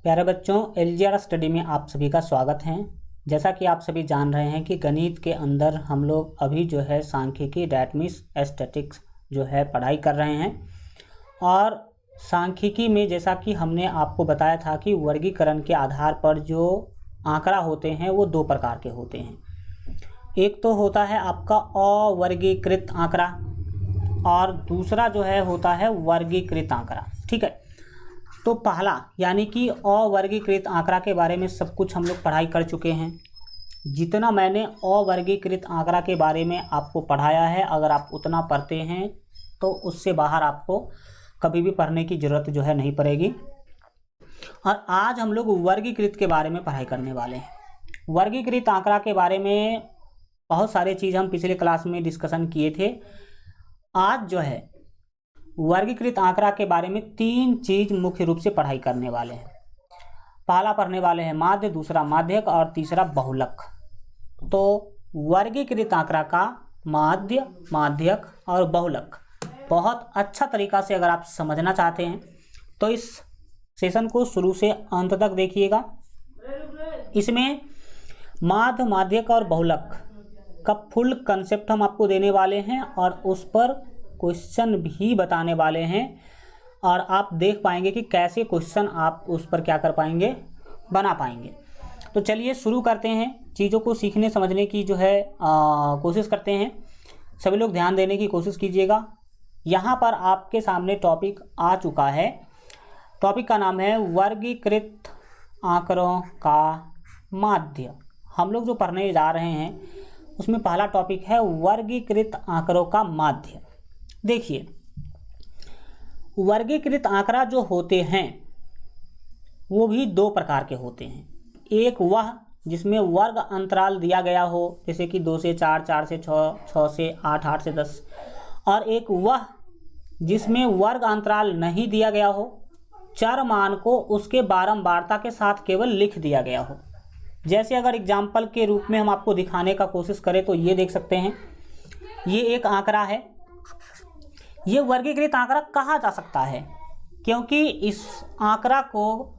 प्यारे बच्चों, LGR study में आप सभी का स्वागत है। जैसा कि आप सभी जान रहे हैं कि गणित के अंदर हम लोग अभी जो है सांख्यिकी डैट मीन्स एस्थेटिक्स जो है पढ़ाई कर रहे हैं। और सांख्यिकी में जैसा कि हमने आपको बताया था कि वर्गीकरण के आधार पर जो आंकड़ा होते हैं वो दो प्रकार के होते हैं। एक तो होता है आपका अवर्गीकृत आंकड़ा और दूसरा जो है होता है वर्गीकृत आंकड़ा। ठीक है, तो पहला यानी कि अवर्गीकृत आंकड़ा के बारे में सब कुछ हम लोग पढ़ाई कर चुके हैं। जितना मैंने अवर्गीकृत आंकड़ा के बारे में आपको पढ़ाया है, अगर आप उतना पढ़ते हैं तो उससे बाहर आपको कभी भी पढ़ने की ज़रूरत जो है नहीं पड़ेगी। और आज हम लोग वर्गीकृत के बारे में पढ़ाई करने वाले हैं। वर्गीकृत आंकड़ा के बारे में बहुत सारे चीज़ हम पिछले क्लास में डिस्कशन किए थे। आज जो है वर्गीकृत आंकड़ा के बारे में तीन चीज मुख्य रूप से पढ़ाई करने वाले हैं। पहला पढ़ने वाले हैं माध्य, दूसरा माध्यक और तीसरा बहुलक। तो वर्गीकृत आंकड़ा का माध्य, माध्यक और बहुलक बहुत अच्छा तरीका से अगर आप समझना चाहते हैं तो इस सेशन को शुरू से अंत तक देखिएगा। इसमें माध्य, माध्यक और बहुलक का फुल कंसेप्ट हम आपको देने वाले हैं और उस पर क्वेश्चन भी बताने वाले हैं और आप देख पाएंगे कि कैसे क्वेश्चन आप उस पर क्या कर पाएंगे, बना पाएंगे। तो चलिए शुरू करते हैं। चीज़ों को सीखने समझने की जो है कोशिश करते हैं। सभी लोग ध्यान देने की कोशिश कीजिएगा। यहाँ पर आपके सामने टॉपिक आ चुका है। टॉपिक का नाम है वर्गीकृत आंकड़ों का माध्य। हम लोग जो पढ़ने जा रहे हैं उसमें पहला टॉपिक है वर्गीकृत आंकड़ों का माध्य। देखिए, वर्गीकृत आंकड़ा जो होते हैं वो भी दो प्रकार के होते हैं। एक वह जिसमें वर्ग अंतराल दिया गया हो, जैसे कि 2 से 4, 4 से 6, 6 से 8, 8 से 10। और एक वह जिसमें वर्ग अंतराल नहीं दिया गया हो, चर मान को उसके बारंबारता के साथ केवल लिख दिया गया हो। जैसे अगर एग्जाम्पल के रूप में हम आपको दिखाने का कोशिश करें तो ये देख सकते हैं, ये एक आंकड़ा है। ये वर्गीकृत आंकड़ा कहा जा सकता है क्योंकि इस आंकड़ा को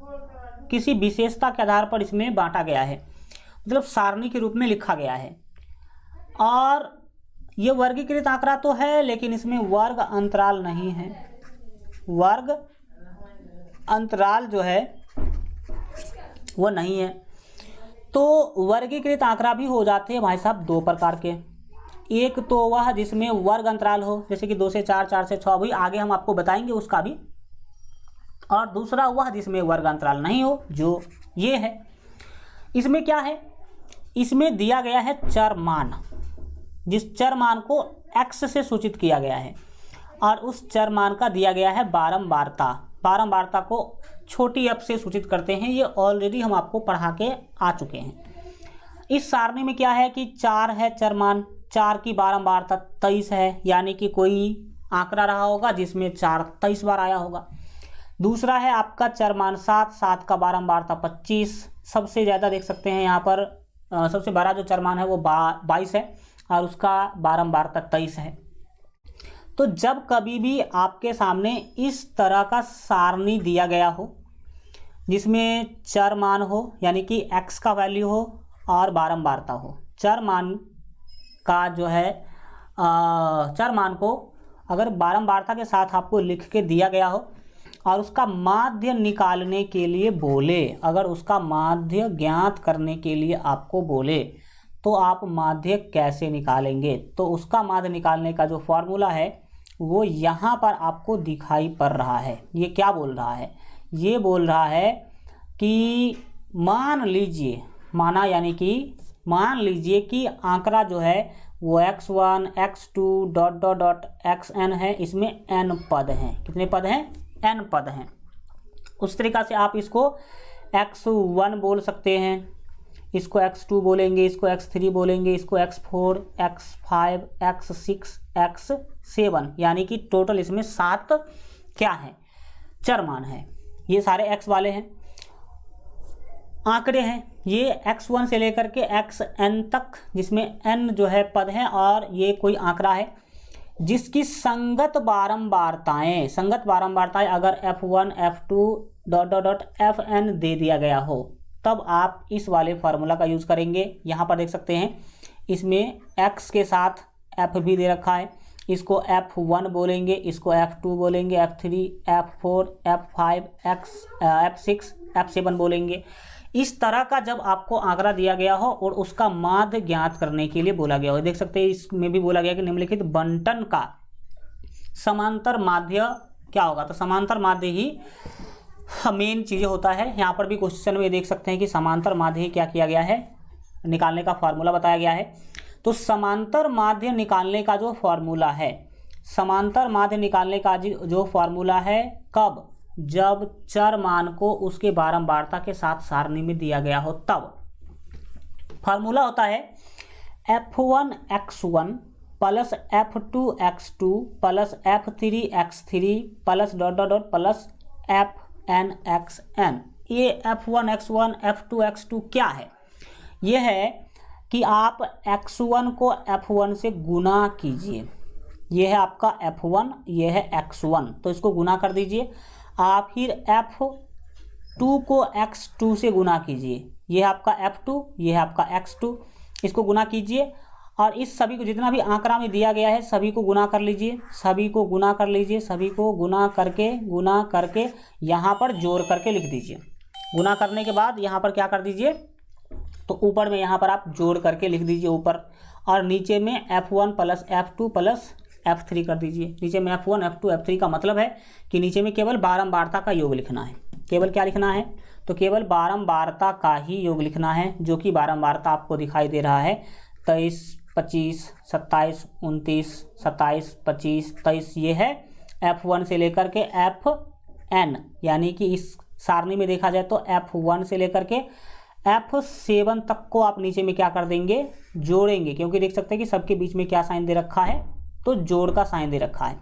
किसी विशेषता के आधार पर इसमें बांटा गया है, मतलब सारणी के रूप में लिखा गया है। और ये वर्गीकृत आंकड़ा तो है लेकिन इसमें वर्ग अंतराल नहीं है। वर्ग अंतराल जो है वो नहीं है। तो वर्गीकृत आंकड़ा भी हो जाते हैं भाई साहब दो प्रकार के। एक तो वह जिसमें वर्ग अंतराल हो, जैसे कि 2 से 4, 4 से 6, भी आगे हम आपको बताएंगे उसका भी। और दूसरा वह जिसमें वर्ग अंतराल नहीं हो, जो ये है। इसमें क्या है, इसमें दिया गया है चर मान, जिस चर मान को x से सूचित किया गया है और उस चर मान का दिया गया है बारंबारता। बारंबारता को छोटी f से सूचित करते हैं। ये ऑलरेडी हम आपको पढ़ा के आ चुके हैं। इस सारणी में क्या है कि 4 है चर मान, 4 की बारंबारता 23 है, यानी कि कोई आंकड़ा रहा होगा जिसमें 4 23 बार आया होगा। दूसरा है आपका चर मान 7, 7 का बारंबारता 25। सबसे ज़्यादा देख सकते हैं यहाँ पर सबसे बड़ा जो चर मान है वो 22 है और उसका बारंबारता 23 है। तो जब कभी भी आपके सामने इस तरह का सारणी दिया गया हो जिसमें चर मान हो, यानी कि x का वैल्यू हो और बारंबारता हो, चर मान का जो है चर मान को अगर बारंबारता के साथ आपको लिख के दिया गया हो और उसका माध्य निकालने के लिए बोले, अगर उसका माध्य ज्ञात करने के लिए आपको बोले तो आप माध्य कैसे निकालेंगे। तो उसका माध्य निकालने का जो फॉर्मूला है वो यहाँ पर आपको दिखाई पड़ रहा है। ये क्या बोल रहा है, ये बोल रहा है कि मान लीजिए, माना यानी कि मान लीजिए कि आंकड़ा जो है वो x1, x2 dot dot dot xn है। इसमें n पद हैं। कितने पद हैं? n पद हैं। उस तरीक़ा से आप इसको x1 बोल सकते हैं, इसको x2 बोलेंगे, इसको x3 बोलेंगे, इसको x4, x5, x6, x7, यानी कि टोटल इसमें 7 क्या है, चर मान है। ये सारे x वाले हैं, आंकड़े हैं। ये x1 से लेकर के xn तक, जिसमें n जो है पद हैं, और ये कोई आंकड़ा है जिसकी संगत बारंबारताएं अगर f1, f2 dot dot dot f n दे दिया गया हो, तब आप इस वाले फार्मूला का यूज़ करेंगे। यहाँ पर देख सकते हैं इसमें x के साथ f भी दे रखा है, इसको f1 बोलेंगे, इसको f2 बोलेंगे, f3, f4, f5, f6, f7 बोलेंगे। इस तरह का जब आपको आंकड़ा दिया गया हो और उसका माध्य ज्ञात करने के लिए बोला गया हो, देख सकते हैं इसमें भी बोला गया कि निम्नलिखित बंटन का समांतर माध्य क्या होगा, तो समांतर माध्य ही मेन चीज़ें होता है। यहाँ पर भी क्वेश्चन में देख सकते हैं कि समांतर माध्य क्या किया गया है, निकालने का फार्मूला बताया गया है। तो समांतर माध्य निकालने का जो फार्मूला है, समांतर माध्य निकालने का जो फार्मूला है, कब, जब चर मान को उसके बारंबारता के साथ सारणी में दिया गया हो तब। फार्मूला होता है f1x1 plus f2x2 plus f3x3 plus dot dot dot plus fnxn। ये f1x1 f2x2 क्या है, ये है कि आप x1 को f1 से गुना कीजिए, ये है आपका f1, ये है x1, तो इसको गुना कर दीजिए। आप फिर f2 को x2 से गुना कीजिए, ये है आपका f2, ये है आपका x2, इसको गुना कीजिए और इस सभी को जितना भी आंकड़ा में दिया गया है सभी को गुना कर लीजिए, सभी को गुना कर लीजिए, सभी को गुना करके यहाँ पर जोड़ करके लिख दीजिए। गुना करने के बाद यहाँ पर क्या कर दीजिए, तो ऊपर में यहाँ पर आप जोड़ करके लिख दीजिए ऊपर, और नीचे में f1 plus f2 plus f3 कर दीजिए। नीचे में f1 f2 f3 का मतलब है कि नीचे में केवल बारंबारता का योग लिखना है। केवल क्या लिखना है, तो केवल बारंबारता का ही योग लिखना है, जो कि बारंबारता आपको दिखाई दे रहा है 23, 25, 27, 29, 27, 25, 23। ये है f1 से लेकर के fn, यानी कि इस सारणी में देखा जाए तो f1 से लेकर के f7 तक को आप नीचे में क्या कर देंगे, जोड़ेंगे, क्योंकि देख सकते हैं कि सबके बीच में क्या साइन दे रखा है, तो जोड़ का साइन दे रखा है।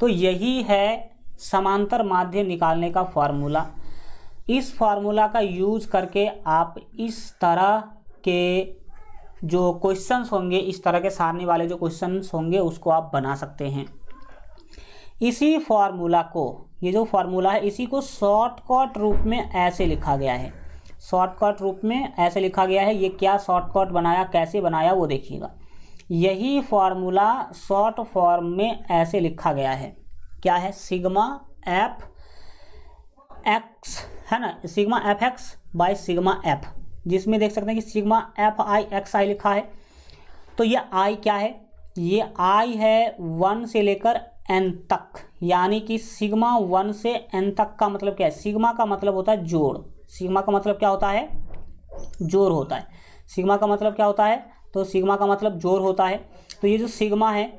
तो यही है समांतर माध्य निकालने का फार्मूला। इस फार्मूला का यूज करके आप इस तरह के जो क्वेश्चंस होंगे, इस तरह के सारणी वाले जो क्वेश्चंस होंगे उसको आप बना सकते हैं। इसी फार्मूला को, ये जो फार्मूला है इसी को शॉर्टकट रूप में ऐसे लिखा गया है, शॉर्टकट रूप में ऐसे लिखा गया है। ये क्या शॉर्टकट बनाया, कैसे बनाया वो देखिएगा। यही फार्मूला शॉर्ट फॉर्म में ऐसे लिखा गया है, क्या है, सिग्मा एफ एक्स, है ना, sigma F x by sigma F, जिसमें देख सकते हैं कि सिग्मा एफ आई एक्स आई लिखा है। तो ये आई क्या है, ये आई है 1 से लेकर n तक, यानी कि सिग्मा 1 से n तक का मतलब क्या है, सिग्मा का मतलब होता है जोड़, सिग्मा का मतलब क्या होता है, जोड़ होता है। सिग्मा का मतलब क्या होता है, तो सिग्मा का मतलब जोड़ होता है। तो ये जो सिग्मा है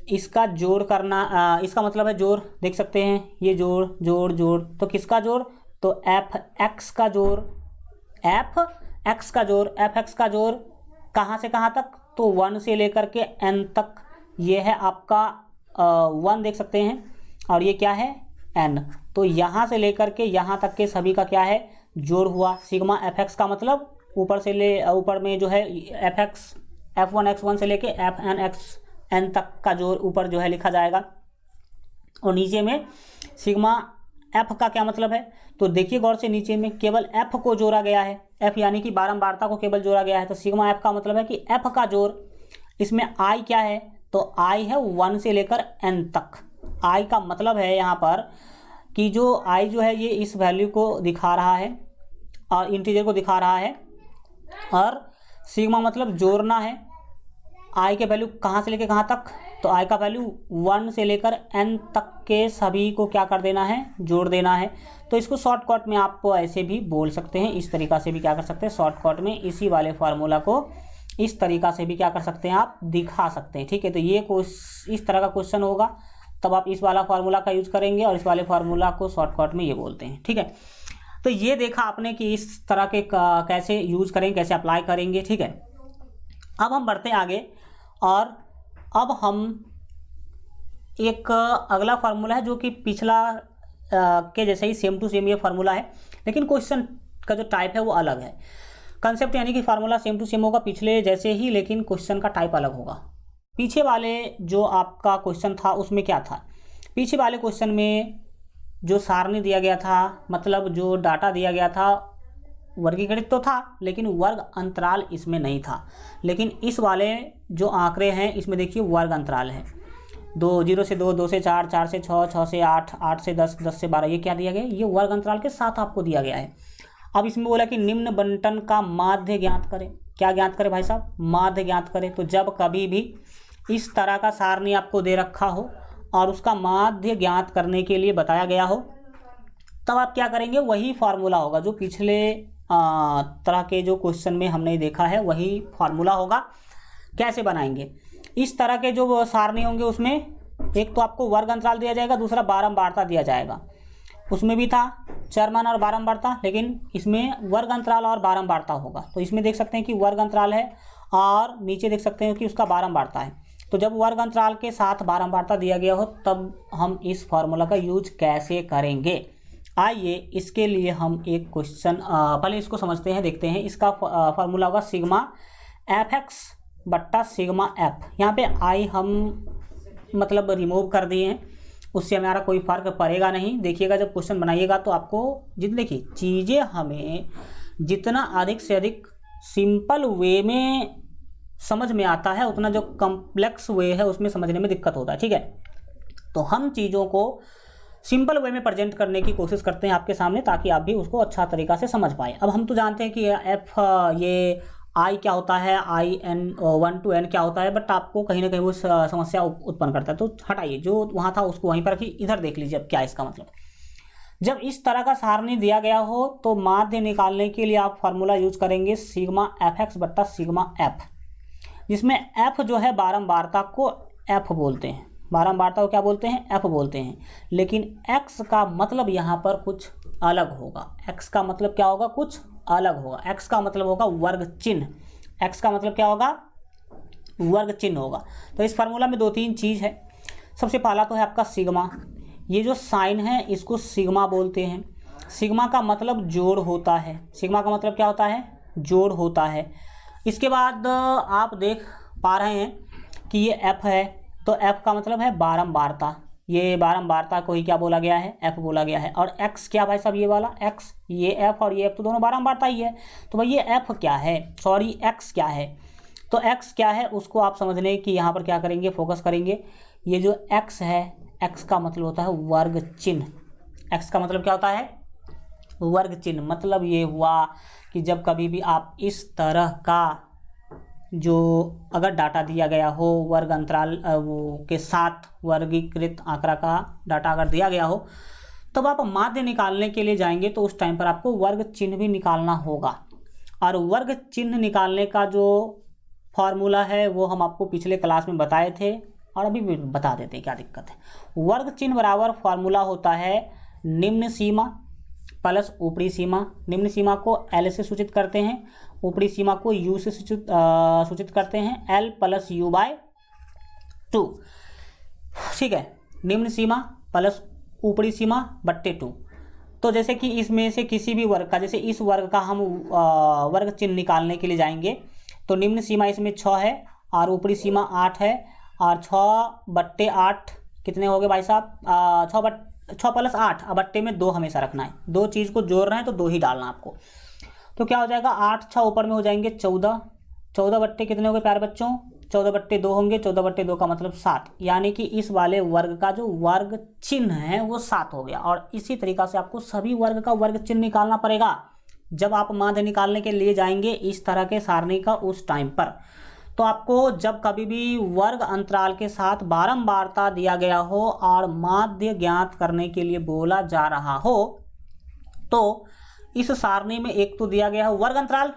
इसका जोड़ करना, इसका मतलब है जोड़, देख सकते हैं ये जोड़ जोड़ जोड़, तो किसका जोड़, तो एफ एक्स का जोड़, एफ एक्स का जोड़, एफ एक्स का जोड़ कहाँ से कहाँ तक, तो 1 से लेकर के n तक। ये है आपका 1 देख सकते हैं, और ये क्या है n, तो यहाँ से लेकर के यहाँ तक के सभी का क्या है, जोड़ हुआ। सिग्मा एफ एक्स का मतलब ऊपर में जो है एफ एक्स f1 x1 से लेके fn xn तक का जोड़ ऊपर जो है लिखा जाएगा, और नीचे में सिग्मा f का क्या मतलब है, तो देखिए गौर से, नीचे में केवल f को जोड़ा गया है, f यानी कि बारंबारता को केवल जोड़ा गया है। तो सिग्मा f का मतलब है कि f का जोड़, इसमें i क्या है, तो i है 1 से लेकर n तक। i का मतलब है यहाँ पर कि जो i जो है ये इस वैल्यू को दिखा रहा है और इंटीजर को दिखा रहा है, और सिग्मा मतलब जोड़ना है। i के वैल्यू कहाँ से लेकर कहाँ तक, तो i का वैल्यू 1 से लेकर n तक के सभी को क्या कर देना है, जोड़ देना है। तो इसको शॉर्टकट में आप ऐसे भी बोल सकते हैं, इस तरीका से भी क्या कर सकते हैं, शॉर्टकट में इसी वाले फार्मूला को इस तरीका से भी क्या कर सकते हैं, आप दिखा सकते हैं। ठीक है, तो ये इस तरह का क्वेश्चन होगा, तब आप इस वाला फार्मूला का यूज करेंगे, और इस वाले फार्मूला को शॉर्टकट में ये बोलते हैं। ठीक है, तो ये देखा आपने कि इस तरह के कैसे यूज करेंगे, कैसे अप्लाई करेंगे। ठीक है, अब हम बढ़ते हैं आगे, और अब हम एक अगला फार्मूला है जो कि पिछला के जैसे ही सेम टू सेम ये फार्मूला है, लेकिन क्वेश्चन का जो टाइप है वो अलग है। कंसेप्ट यानी कि फार्मूला सेम टू सेम होगा पिछले जैसे ही, लेकिन क्वेश्चन का टाइप अलग होगा। पीछे वाले जो आपका क्वेश्चन था उसमें क्या था, पीछे वाले क्वेश्चन में जो सारणी दिया गया था, मतलब जो डाटा दिया गया था, वर्गीकृत तो था लेकिन वर्ग अंतराल इसमें नहीं था। लेकिन इस वाले जो आंकड़े हैं इसमें देखिए वर्ग अंतराल है। 0 से 2, 2 से 4, 4 से 6, 6 से 8, 8 से 10, 10 से 12, ये क्या दिया गया है? ये वर्ग अंतराल के साथ आपको दिया गया है। अब इसमें बोला कि निम्न बंटन का माध्य ज्ञात करें। क्या ज्ञात करें भाई साहब? माध्य ज्ञात करें। तो जब कभी भी इस तरह का सारणी आपको दे रखा हो और उसका माध्य ज्ञात करने के लिए बताया गया हो, तब आप क्या करेंगे? वही फार्मूला होगा जो पिछले तरह के जो क्वेश्चन में हमने देखा है, वही फार्मूला होगा। कैसे बनाएंगे? इस तरह के जो सारणी होंगे उसमें एक तो आपको वर्ग अंतराल दिया जाएगा, दूसरा बारंबारता दिया जाएगा। उसमें भी था चरमान और बारंबारता, लेकिन इसमें वर्ग अंतराल और बारंबारता होगा। तो इसमें देख सकते हैं कि वर्ग अंतराल है और नीचे देख सकते हैं कि उसका बारंबारता है। तो जब वर्ग अंतराल के साथ बारंबारता दिया गया हो तब हम इस फार्मूला का यूज कैसे करेंगे? आइए इसके लिए हम एक क्वेश्चन पहले इसको समझते हैं, देखते हैं। इसका फार्मूला होगा सिग्मा एफ एक्स बट्टा सिग्मा एफ। यहाँ पे आई हम मतलब रिमूव कर दिए हैं, उससे हमारा कोई फ़र्क पड़ेगा नहीं। देखिएगा जब क्वेश्चन बनाइएगा तो आपको देखिए चीज़ें हमें जितना अधिक से अधिक सिंपल वे में समझ में आता है, उतना जो कॉम्प्लेक्स वे है उसमें समझने में दिक्कत होता है। ठीक है, तो हम चीज़ों को सिंपल वे में प्रेजेंट करने की कोशिश करते हैं आपके सामने, ताकि आप भी उसको अच्छा तरीका से समझ पाए। अब हम तो जानते हैं कि एफ ये आई क्या होता है, आई एन 1 to n क्या होता है, बट आपको कहीं ना कहीं वो समस्या उत्पन्न करता है। तो हटाइए, जो वहाँ था उसको वहीं पर रखिए, इधर देख लीजिए अब क्या इसका मतलब। जब इस तरह का सारणी दिया गया हो तो माध्य निकालने के लिए आप फार्मूला यूज करेंगे सिग्मा एफ एक्स बट्टा सिग्मा एफ, जिसमें एफ जो है बारंबारता को एफ बोलते हैं, बारंबारता को क्या बोलते हैं? एफ बोलते हैं। लेकिन एक्स का मतलब यहाँ पर कुछ अलग होगा। एक्स का मतलब क्या होगा? कुछ अलग होगा। एक्स का मतलब होगा वर्ग चिन्ह। एक्स का मतलब क्या होगा? वर्ग चिन्ह होगा। तो इस फार्मूला में 2-3 चीज़ है। सबसे पहला तो है आपका सिग्मा। ये जो साइन है इसको सिग्मा बोलते हैं। सिग्मा का मतलब जोड़ होता है। सिग्मा का मतलब क्या होता है? जोड़ होता है। इसके बाद आप देख पा रहे हैं कि ये एफ है, तो एफ का मतलब है बारंबारता। ये बारंबारता को ही क्या बोला गया है? एफ बोला गया है। और एक्स क्या भाई साहब? ये वाला एक्स, ये एफ और ये एफ तो दोनों बारंबारता ही है। तो भाई ये एफ क्या है, सॉरी एक्स क्या है? तो एक्स क्या है उसको आप समझ लें कि यहाँ पर क्या करेंगे, फोकस करेंगे। ये जो एक्स है, एक्स का मतलब होता है वर्ग चिन्ह। एक्स का मतलब क्या होता है? वर्ग चिन्ह। मतलब ये हुआ कि जब कभी भी आप इस तरह का जो अगर डाटा दिया गया हो वर्ग अंतराल के साथ वर्गीकृत आंकड़ा का डाटा अगर दिया गया हो, तब आप माध्य निकालने के लिए जाएंगे तो उस टाइम पर आपको वर्ग चिन्ह भी निकालना होगा। और वर्ग चिन्ह निकालने का जो फॉर्मूला है वो हम आपको पिछले क्लास में बताए थे और अभी भी बता देते हैं, क्या दिक्कत है। वर्ग चिन्ह बराबर फॉर्मूला होता है निम्न सीमा प्लस ऊपरी सीमा। निम्न सीमा को एल से सूचित करते हैं, ऊपरी सीमा को यू से सूचित करते हैं, एल प्लस यू बाय 2। ठीक है, निम्न सीमा प्लस ऊपरी सीमा बट्टे 2। तो जैसे कि इसमें से किसी भी वर्ग का, जैसे इस वर्ग का हम वर्ग चिन्ह निकालने के लिए जाएंगे तो निम्न सीमा इसमें 6 है और ऊपरी सीमा 8 है, और 6/8 कितने हो गए भाई साहब? 6 प्लस 8, अब बट्टे में 2 हमेशा रखना है। 2 चीज़ को जोड़ रहे हैं तो 2 ही डालना आपको। तो क्या हो जाएगा? 8 6 ऊपर में हो जाएंगे 14। 14 बट्टे कितने हो गए प्यारे बच्चों? 14/2 होंगे। 14/2 का मतलब 7, यानी कि इस वाले वर्ग का जो वर्ग चिन्ह है वो 7 हो गया। और इसी तरीका से आपको सभी वर्ग का वर्ग चिन्ह निकालना पड़ेगा जब आप माध्य निकालने के लिए जाएंगे इस तरह के सारणी का उस टाइम पर। तो आपको जब कभी भी वर्ग अंतराल के साथ बारंबारता दिया गया हो और माध्य ज्ञात करने के लिए बोला जा रहा हो, तो इस सारणी में एक तो दिया गया है वर्ग अंतराल,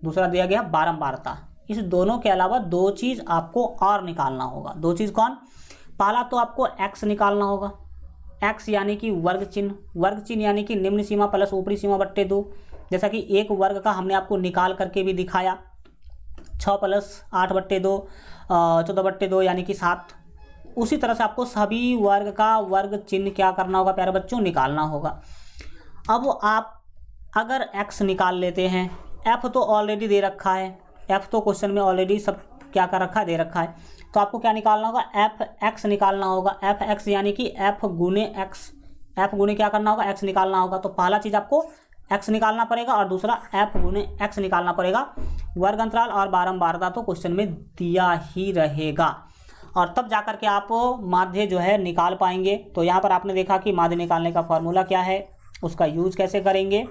दूसरा दिया गया बारंबारता। इस दोनों के अलावा 2 चीज़ आपको और निकालना होगा। 2 चीज़ कौन? पहला तो आपको एक्स निकालना होगा। एक्स यानी कि वर्ग चिन्ह। वर्ग चिन्ह यानी कि निम्न सीमा प्लस ऊपरी सीमा बट्टे 2। जैसा कि एक वर्ग का हमने आपको निकाल करके भी दिखाया, 6 प्लस 8/2 14/2 यानी कि 7। उसी तरह से आपको सभी वर्ग का वर्ग चिन्ह क्या करना होगा प्यारे बच्चों? निकालना होगा। अब आप अगर x निकाल लेते हैं, f तो ऑलरेडी दे रखा है, f तो क्वेश्चन में ऑलरेडी सब क्या कर रखा है, दे रखा है। तो आपको क्या निकालना होगा? f x निकालना होगा। f x यानी कि f गुने x एफ गुने क्या करना होगा, एक्स निकालना होगा। तो पहला चीज़ आपको एक्स निकालना पड़ेगा और दूसरा एफ गुने एक्स निकालना पड़ेगा। वर्ग अंतराल और बारंबारता तो क्वेश्चन में दिया ही रहेगा और तब जाकर के आप माध्य जो है निकाल पाएंगे। तो यहाँ पर आपने देखा कि माध्य निकालने का फॉर्मूला क्या है, उसका यूज कैसे करेंगे,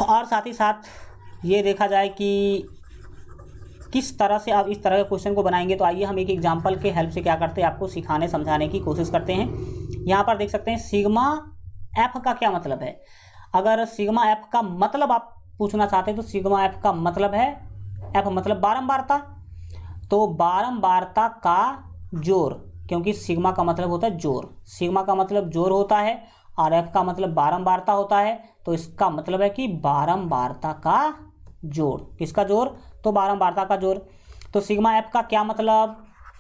और साथ ही साथ ये देखा जाए कि किस तरह से आप इस तरह के क्वेश्चन को बनाएंगे। तो आइए हम एक एग्जांपल के हेल्प से क्या करते हैं, आपको सिखाने समझाने की कोशिश करते हैं। यहाँ पर देख सकते हैं सिग्मा एफ का क्या मतलब है। अगर सिग्मा एफ का मतलब आप पूछना चाहते हैं तो सिग्मा एफ का मतलब है, एफ मतलब बारंबारता, तो बारंबारता का जोड़, क्योंकि सिग्मा का मतलब होता है जोड़, सिग्मा का मतलब जोड़ होता है और एफ का मतलब बारंबारता होता है। तो इसका मतलब है कि बारंबारता का जोड़, किसका जोड़, तो बारंबारता का जोड़। तो सिग्मा एफ का क्या मतलब,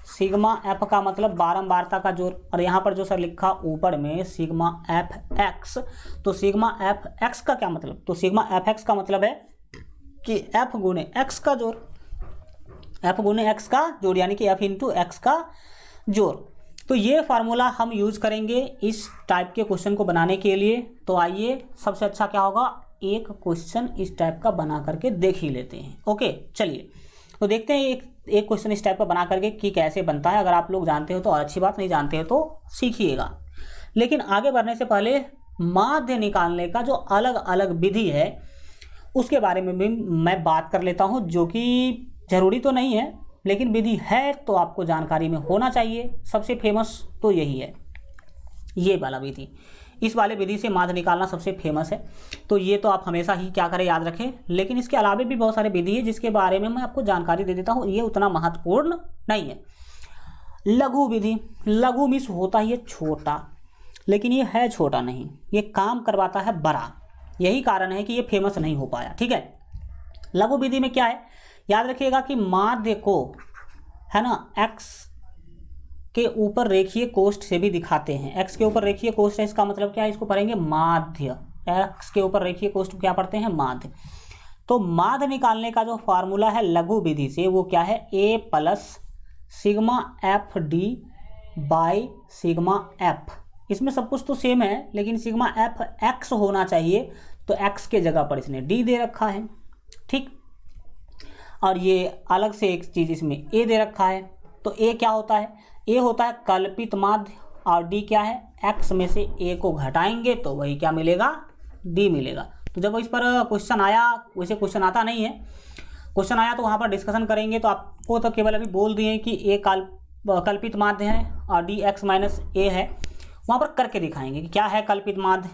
सिग्मा एफ का मतलब बारंबारता का जोड़। और यहाँ पर जो सर लिखा ऊपर में सिग्मा एफ एक्स, तो सिग्मा एफ एक्स का क्या मतलब, तो सिग्मा एफ एक्स का मतलब है कि एफ गुने एक्स का जोड़, एफ गुने एक्स का जोड़, यानी कि एफ इंटू एक्स का जोड़। तो ये फार्मूला हम यूज करेंगे इस टाइप के क्वेश्चन को बनाने के लिए। तो आइए सबसे अच्छा क्या होगा, एक क्वेश्चन इस टाइप का बना करके देख ही लेते हैं। ओके चलिए तो देखते हैं एक क्वेश्चन इस टाइप का बना करके कि कैसे बनता है। अगर आप लोग जानते हो तो और अच्छी बात, नहीं जानते हो तो सीखिएगा। लेकिन आगे बढ़ने से पहले माध्य निकालने का जो अलग अलग विधि है उसके बारे में भी मैं बात कर लेता हूं, जो कि ज़रूरी तो नहीं है लेकिन विधि है तो आपको जानकारी में होना चाहिए। सबसे फेमस तो यही है, ये वाला विधि, इस वाले विधि से माध्य निकालना सबसे फेमस है। तो ये तो आप हमेशा ही क्या करें, याद रखें। लेकिन इसके अलावा भी बहुत सारे विधि है जिसके बारे में मैं आपको जानकारी दे देता हूँ, ये उतना महत्वपूर्ण नहीं है। लघु विधि, लघु मीन्स होता ही है छोटा, लेकिन ये है छोटा नहीं, ये काम करवाता है बड़ा, यही कारण है कि ये फेमस नहीं हो पाया। ठीक है, लघु विधि में क्या है, याद रखिएगा कि माध्य को है ना एक्स के ऊपर रेखीय कोष्ठ से भी दिखाते हैं। एक्स के ऊपर रेखीय कोष्ठ है, इसका मतलब क्या है, इसको पढ़ेंगे माध्य। एक्स के ऊपर रेखीय कोष्ठ क्या पढ़ते हैं, माध्य। तो माध्य निकालने का जो फार्मूला है लघु विधि से वो क्या है, a plus sigma f d by sigma f. इसमें सब कुछ तो सेम है लेकिन सिग्मा एफ एक्स होना चाहिए, तो एक्स के जगह पर इसने डी दे रखा है। ठीक, और ये अलग से एक चीज़ इसमें ए दे रखा है। तो ए क्या होता है, ए होता है कल्पित माध्य और डी क्या है, एक्स में से ए को घटाएंगे तो वही क्या मिलेगा, डी मिलेगा। तो जब इस पर क्वेश्चन आया, वैसे क्वेश्चन आता नहीं है, क्वेश्चन आया तो वहाँ पर डिस्कशन करेंगे। तो आपको तो केवल अभी बोल दिए कि ए कल्पित माध्य है और डी एक्स माइनस ए है, वहाँ पर करके दिखाएंगे कि क्या है कल्पित माध्य,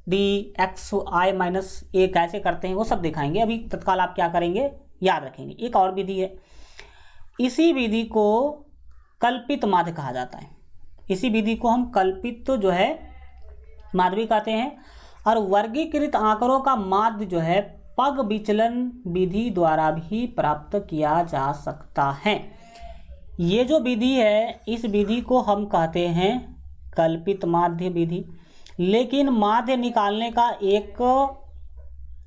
डी एक्स आई माइनस ए कैसे करते हैं वो सब दिखाएंगे। अभी तत्काल आप क्या करेंगे, याद रखेंगे। एक और विधि है, इसी विधि को कल्पित माध्य कहा जाता है, इसी विधि को हम कल्पित तो जो है माध्य भी कहते हैं। और वर्गीकृत आंकड़ों का माध्य जो है पग विचलन विधि द्वारा भी प्राप्त किया जा सकता है। ये जो विधि है इस विधि को हम कहते हैं कल्पित माध्य विधि। लेकिन माध्य निकालने का एक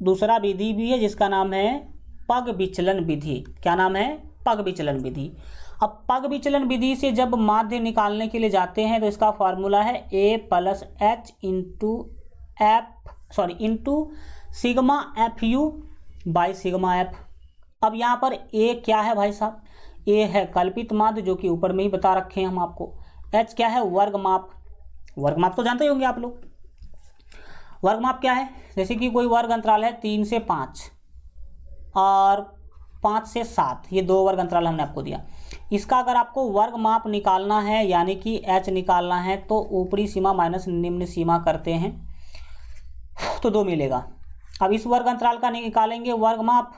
दूसरा विधि भी है जिसका नाम है पग विचलन विधि। क्या नाम है, पग विचलन विधि। अब पग विचलन विधि से जब माध्य निकालने के लिए जाते हैं तो इसका फार्मूला है a plus h into sigma f u by sigma f. अब यहाँ पर ए क्या है भाई साहब, ए है कल्पित माध्य जो कि ऊपर में ही बता रखे हैं हम आपको। एच क्या है, वर्ग माप, वर्ग माप तो जानते ही होंगे आप लोग। वर्ग माप क्या है, जैसे कि कोई वर्ग अंतराल है 3 से 5 और 5 से 7, ये 2 वर्ग अंतराल हमने आपको दिया। इसका अगर आपको वर्ग माप निकालना है यानी कि एच निकालना है तो ऊपरी सीमा माइनस निम्न सीमा करते हैं तो 2 मिलेगा। अब इस वर्ग अंतराल का निकालेंगे वर्ग माप,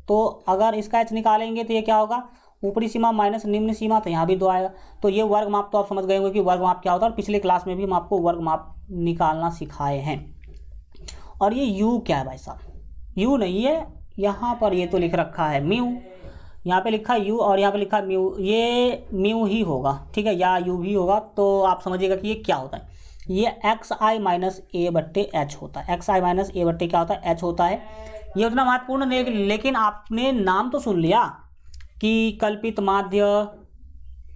तो अगर इसका एच निकालेंगे तो ये क्या होगा, ऊपरी सीमा माइनस निम्न सीमा, तो यहाँ भी 2 आएगा। तो ये वर्ग माप तो आप समझ गए होंगे कि वर्ग माप क्या होता है, और पिछले क्लास में भी हम आपको वर्ग माप निकालना सिखाए हैं। और ये यू क्या है भाई साहब, यू नहीं है, यहाँ पर ये तो लिख रखा है म्यू, यहाँ पे लिखा है यू और यहाँ पे लिखा है म्यू, ये म्यू ही होगा, ठीक है, या यू भी होगा। तो आप समझिएगा कि ये क्या होता है, ये एक्स आई माइनस ए बट्टे एच होता है। एक्स आई माइनस ए बट्टे क्या होता है, एच होता है। ये उतना महत्वपूर्ण नहीं, लेकिन आपने नाम तो सुन लिया कि कल्पित माध्य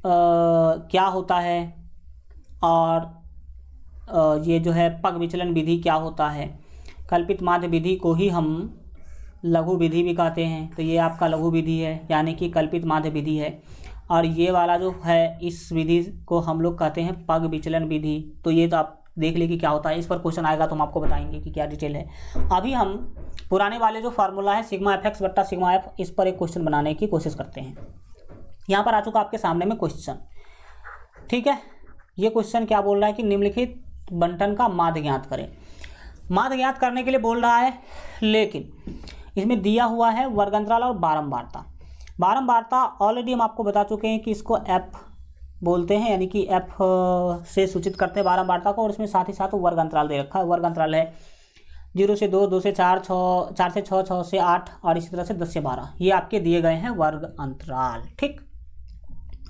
क्या होता है और ये जो है पग विचलन विधि क्या होता है, कल्पित माध्य विधि को ही हम लघु विधि भी कहते हैं। तो ये आपका लघु विधि है, यानी कि कल्पित माध्य विधि है। और ये वाला जो है इस विधि को हम लोग कहते हैं पग विचलन विधि। तो ये तो आप देख लीजिए क्या होता है, इस पर क्वेश्चन आएगा तो हम आपको बताएंगे कि क्या डिटेल है। अभी हम पुराने वाले जो फार्मूला है सिग्मा एफ एक्स बट्टा सिग्मा एफ, इस पर एक क्वेश्चन बनाने की कोशिश करते हैं। यहाँ पर आ चुका आपके सामने में क्वेश्चन, ठीक है। ये क्वेश्चन क्या बोल रहा है कि निम्नलिखित बंटन का माध्य ज्ञात करें। माध्य ज्ञात करने के लिए बोल रहा है, लेकिन इसमें दिया हुआ है वर्गांतराल और बारंबारता। बारंबारता ऑलरेडी हम आपको बता चुके हैं कि इसको एफ बोलते हैं, यानी कि एफ से सूचित करते हैं बारंबारता को। और इसमें साथ ही साथ वर्ग अंतराल दे रखा है। वर्ग अंतराल है 0 से 2, 2 से 4, 4 से 6, 6 से 8 और इसी तरह से 10 से 12। ये आपके दिए गए हैं वर्ग अंतराल, ठीक।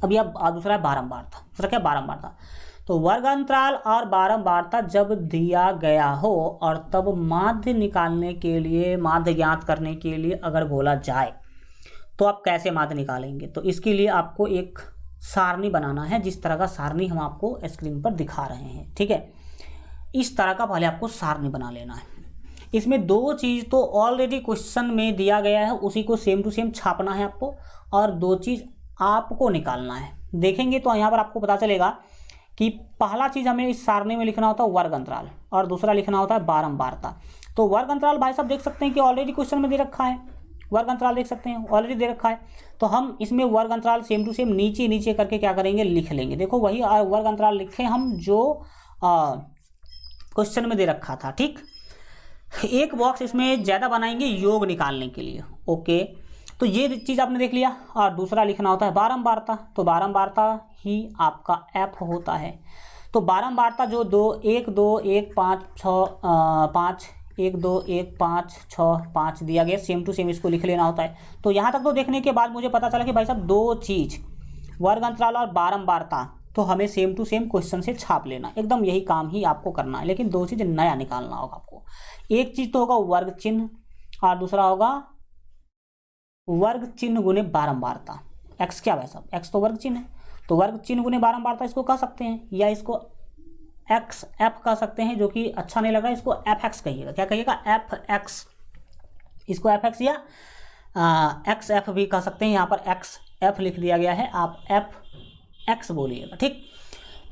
अभी अब दूसरा है बारंबारता। दूसरा क्या, बारंबारता। तो वर्ग अंतराल और बारंबारता जब दिया गया हो और तब माध्य निकालने के लिए, माध्य ज्ञात करने के लिए अगर बोला जाए तो आप कैसे माध्य निकालेंगे। तो इसके लिए आपको एक सारणी बनाना है, जिस तरह का सारणी हम आपको स्क्रीन पर दिखा रहे हैं, ठीक है। इस तरह का पहले आपको सारणी बना लेना है। इसमें दो चीज़ तो ऑलरेडी क्वेश्चन में दिया गया है, उसी को सेम टू सेम छापना है आपको, और दो चीज़ आपको निकालना है। देखेंगे तो यहाँ पर आपको पता चलेगा कि पहला चीज़ हमें इस सारणी में लिखना होता है वर्ग अंतराल और दूसरा लिखना होता है बारंबारता। तो वर्ग अंतराल भाई साहब देख सकते हैं कि ऑलरेडी क्वेश्चन में दे रखा है, वर्ग अंतराल देख सकते हैं ऑलरेडी दे रखा है। तो हम इसमें वर्ग अंतराल सेम टू सेम नीचे नीचे करके क्या करेंगे, लिख लेंगे। देखो वही वर्ग अंतराल लिखे हम जो क्वेश्चन में दे रखा था, ठीक। एक बॉक्स इसमें ज़्यादा बनाएंगे योग निकालने के लिए, ओके। तो ये चीज़ आपने देख लिया। और दूसरा लिखना होता है बारंबारता। तो बारंबारता ही आपका एफ होता है। तो बारंबारता जो 2 1 2 1 5 6 5 1 2 1 5 6 5 दिया गया, सेम टू सेम इसको लिख लेना होता है। तो यहाँ तक तो देखने के बाद मुझे पता चला कि भाई साहब दो चीज़ वर्ग अंतराल और बारंबारता तो हमें सेम टू सेम क्वेश्चन से छाप लेना, एकदम यही काम ही आपको करना है। लेकिन दो चीज़ नया निकालना होगा आपको। एक चीज़ तो होगा वर्ग चिन्ह और दूसरा होगा वर्ग चिन्ह गुने बारंबारता। एक्स क्या भाई साहब, एक्स तो वर्ग चिन्ह है, तो वर्ग चिन्ह गुने बारंबारता इसको कह सकते हैं, या इसको एक्स एफ कह सकते हैं, जो कि अच्छा नहीं लग रहा है, इसको एफ एक्स कहिएगा। क्या कहिएगा, एफ एक्स। इसको एफ एक्स या एक्स एफ भी कह सकते हैं। यहाँ पर एक्स एफ लिख दिया गया है, आप एफ एक्स बोलिएगा, ठीक।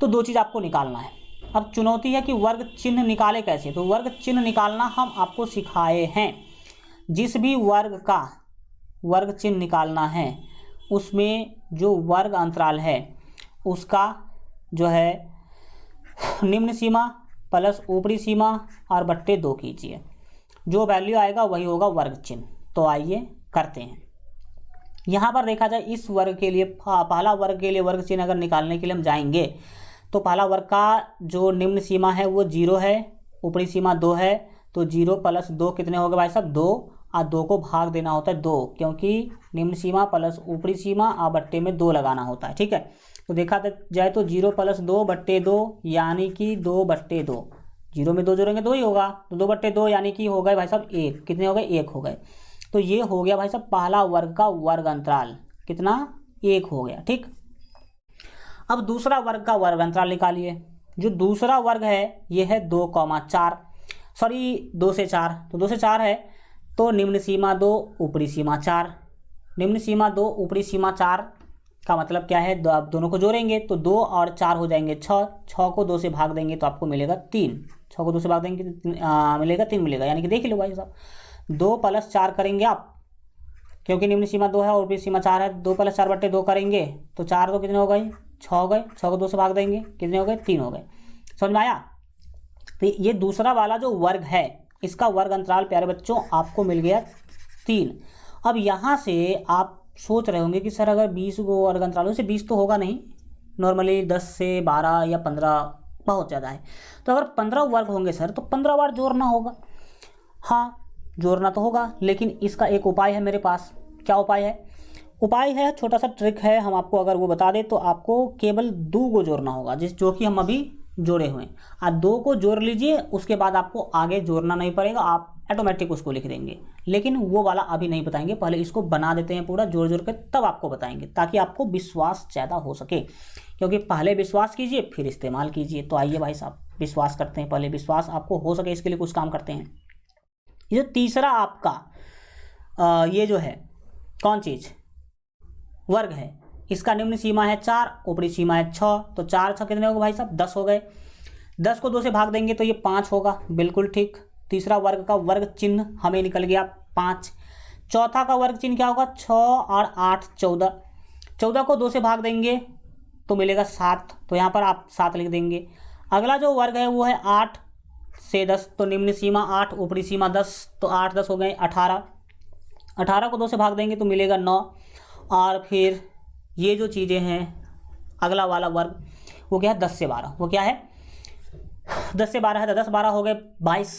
तो दो चीज़ आपको निकालना है। अब चुनौती है कि वर्ग चिन्ह निकाले कैसे। तो वर्ग चिन्ह निकालना हम आपको सिखाए हैं। जिस भी वर्ग का वर्ग चिन्ह निकालना है उसमें जो वर्ग अंतराल है उसका जो है निम्न सीमा प्लस ऊपरी सीमा और बट्टे 2 कीजिए, जो वैल्यू आएगा वही होगा वर्ग चिन्ह। तो आइए करते हैं। यहाँ पर देखा जाए इस वर्ग के लिए, पहला वर्ग के लिए वर्ग चिन्ह अगर निकालने के लिए हम जाएंगे तो पहला वर्ग का जो निम्न सीमा है वो 0 है, ऊपरी सीमा 2 है। तो 0 प्लस 2 कितने हो गए भाई साहब, 2। और 2 को भाग देना होता है 2, क्योंकि निम्न सीमा प्लस ऊपरी सीमा और बट्टे में 2 लगाना होता है, ठीक है। तो देखा जाए तो 0 प्लस 2 बट्टे 2 यानी कि 2 बट्टे 2। 0 में 2 जोड़ेंगे 2 ही होगा, तो 2 बट्टे 2 यानी कि हो गए भाई साहब 1। कितने हो गए, 1 हो गए। तो ये हो गया भाई साहब पहला वर्ग का वर्ग अंतराल, कितना, 1 हो गया, ठीक। अब दूसरा वर्ग का वर्ग अंतराल निकालिए। जो दूसरा वर्ग है ये है 2,4, सॉरी 2 से 4। तो 2 से 4 है तो निम्न सीमा 2 ऊपरी सीमा 4। निम्न सीमा 2 ऊपरी सीमा 4 का मतलब क्या है, आप दोनों को जोड़ेंगे तो 2 और 4 हो जाएंगे 6। 6 को 2 से भाग देंगे तो आपको मिलेगा 3। 6 को 2 से भाग देंगे मिलेगा 3 मिलेगा, यानी कि देख लो भाई साहब 2 प्लस 4 करेंगे आप, क्योंकि निम्न सीमा 2 है और ऊपरी सीमा 4 है। 2 प्लस 4 बट्टे 2 करेंगे तो 4 तो कितने हो गए, 6 हो गए। 6 को 2 से भाग देंगे कितने हो गए, 3 हो गए। समझ में आया। तो ये दूसरा वाला जो वर्ग है इसका वर्ग अंतराल प्यारे बच्चों आपको मिल गया 3। अब यहाँ से आप सोच रहे होंगे कि सर अगर 20 को वर्ग अंतरालों से 20 तो होगा नहीं, नॉर्मली 10 से 12 या 15 बहुत ज़्यादा है। तो अगर 15 वर्ग होंगे सर तो 15 बार जोड़ना होगा। हाँ जोड़ना तो होगा, लेकिन इसका एक उपाय है मेरे पास। क्या उपाय है, उपाय है छोटा सा ट्रिक है, हम आपको अगर वो बता दें तो आपको केवल 2 को जोड़ना होगा, जो कि हम अभी जोड़े हुए हैं। आप 2 को जोड़ लीजिए, उसके बाद आपको आगे जोड़ना नहीं पड़ेगा, आप ऑटोमेटिक उसको लिख देंगे। लेकिन वो वाला अभी नहीं बताएंगे, पहले इसको बना देते हैं पूरा जोड़ जोड़ के, तब आपको बताएंगे, ताकि आपको विश्वास ज़्यादा हो सके। क्योंकि पहले विश्वास कीजिए फिर इस्तेमाल कीजिए। तो आइए भाई साहब विश्वास करते हैं, पहले विश्वास आपको हो सके इसके लिए कुछ काम करते हैं। ये जो तीसरा आपका ये जो है कौन चीज़ वर्ग है, इसका निम्न सीमा है 4, ऊपरी सीमा है 6, तो 4 6 कितने हो गए भाई साहब 10 हो गए। 10 को 2 से भाग देंगे तो ये 5 होगा, बिल्कुल ठीक। तीसरा वर्ग का वर्ग चिन्ह हमें निकल गया 5। चौथा का वर्ग चिन्ह क्या होगा 6 और 8 14। 14 को 2 से भाग देंगे तो मिलेगा 7, तो यहाँ पर आप 7 लिख देंगे। अगला जो वर्ग है वो है 8 से 10, तो निम्न सीमा 8, ऊपरी सीमा 10, तो 8 10 हो गए 18। 18 को 2 से भाग देंगे तो मिलेगा 9। और फिर ये जो चीज़ें हैं अगला वाला वर्ग वो क्या है 10 से 12, वो क्या है 10 से 12 है, तो 10 12 हो गए 22।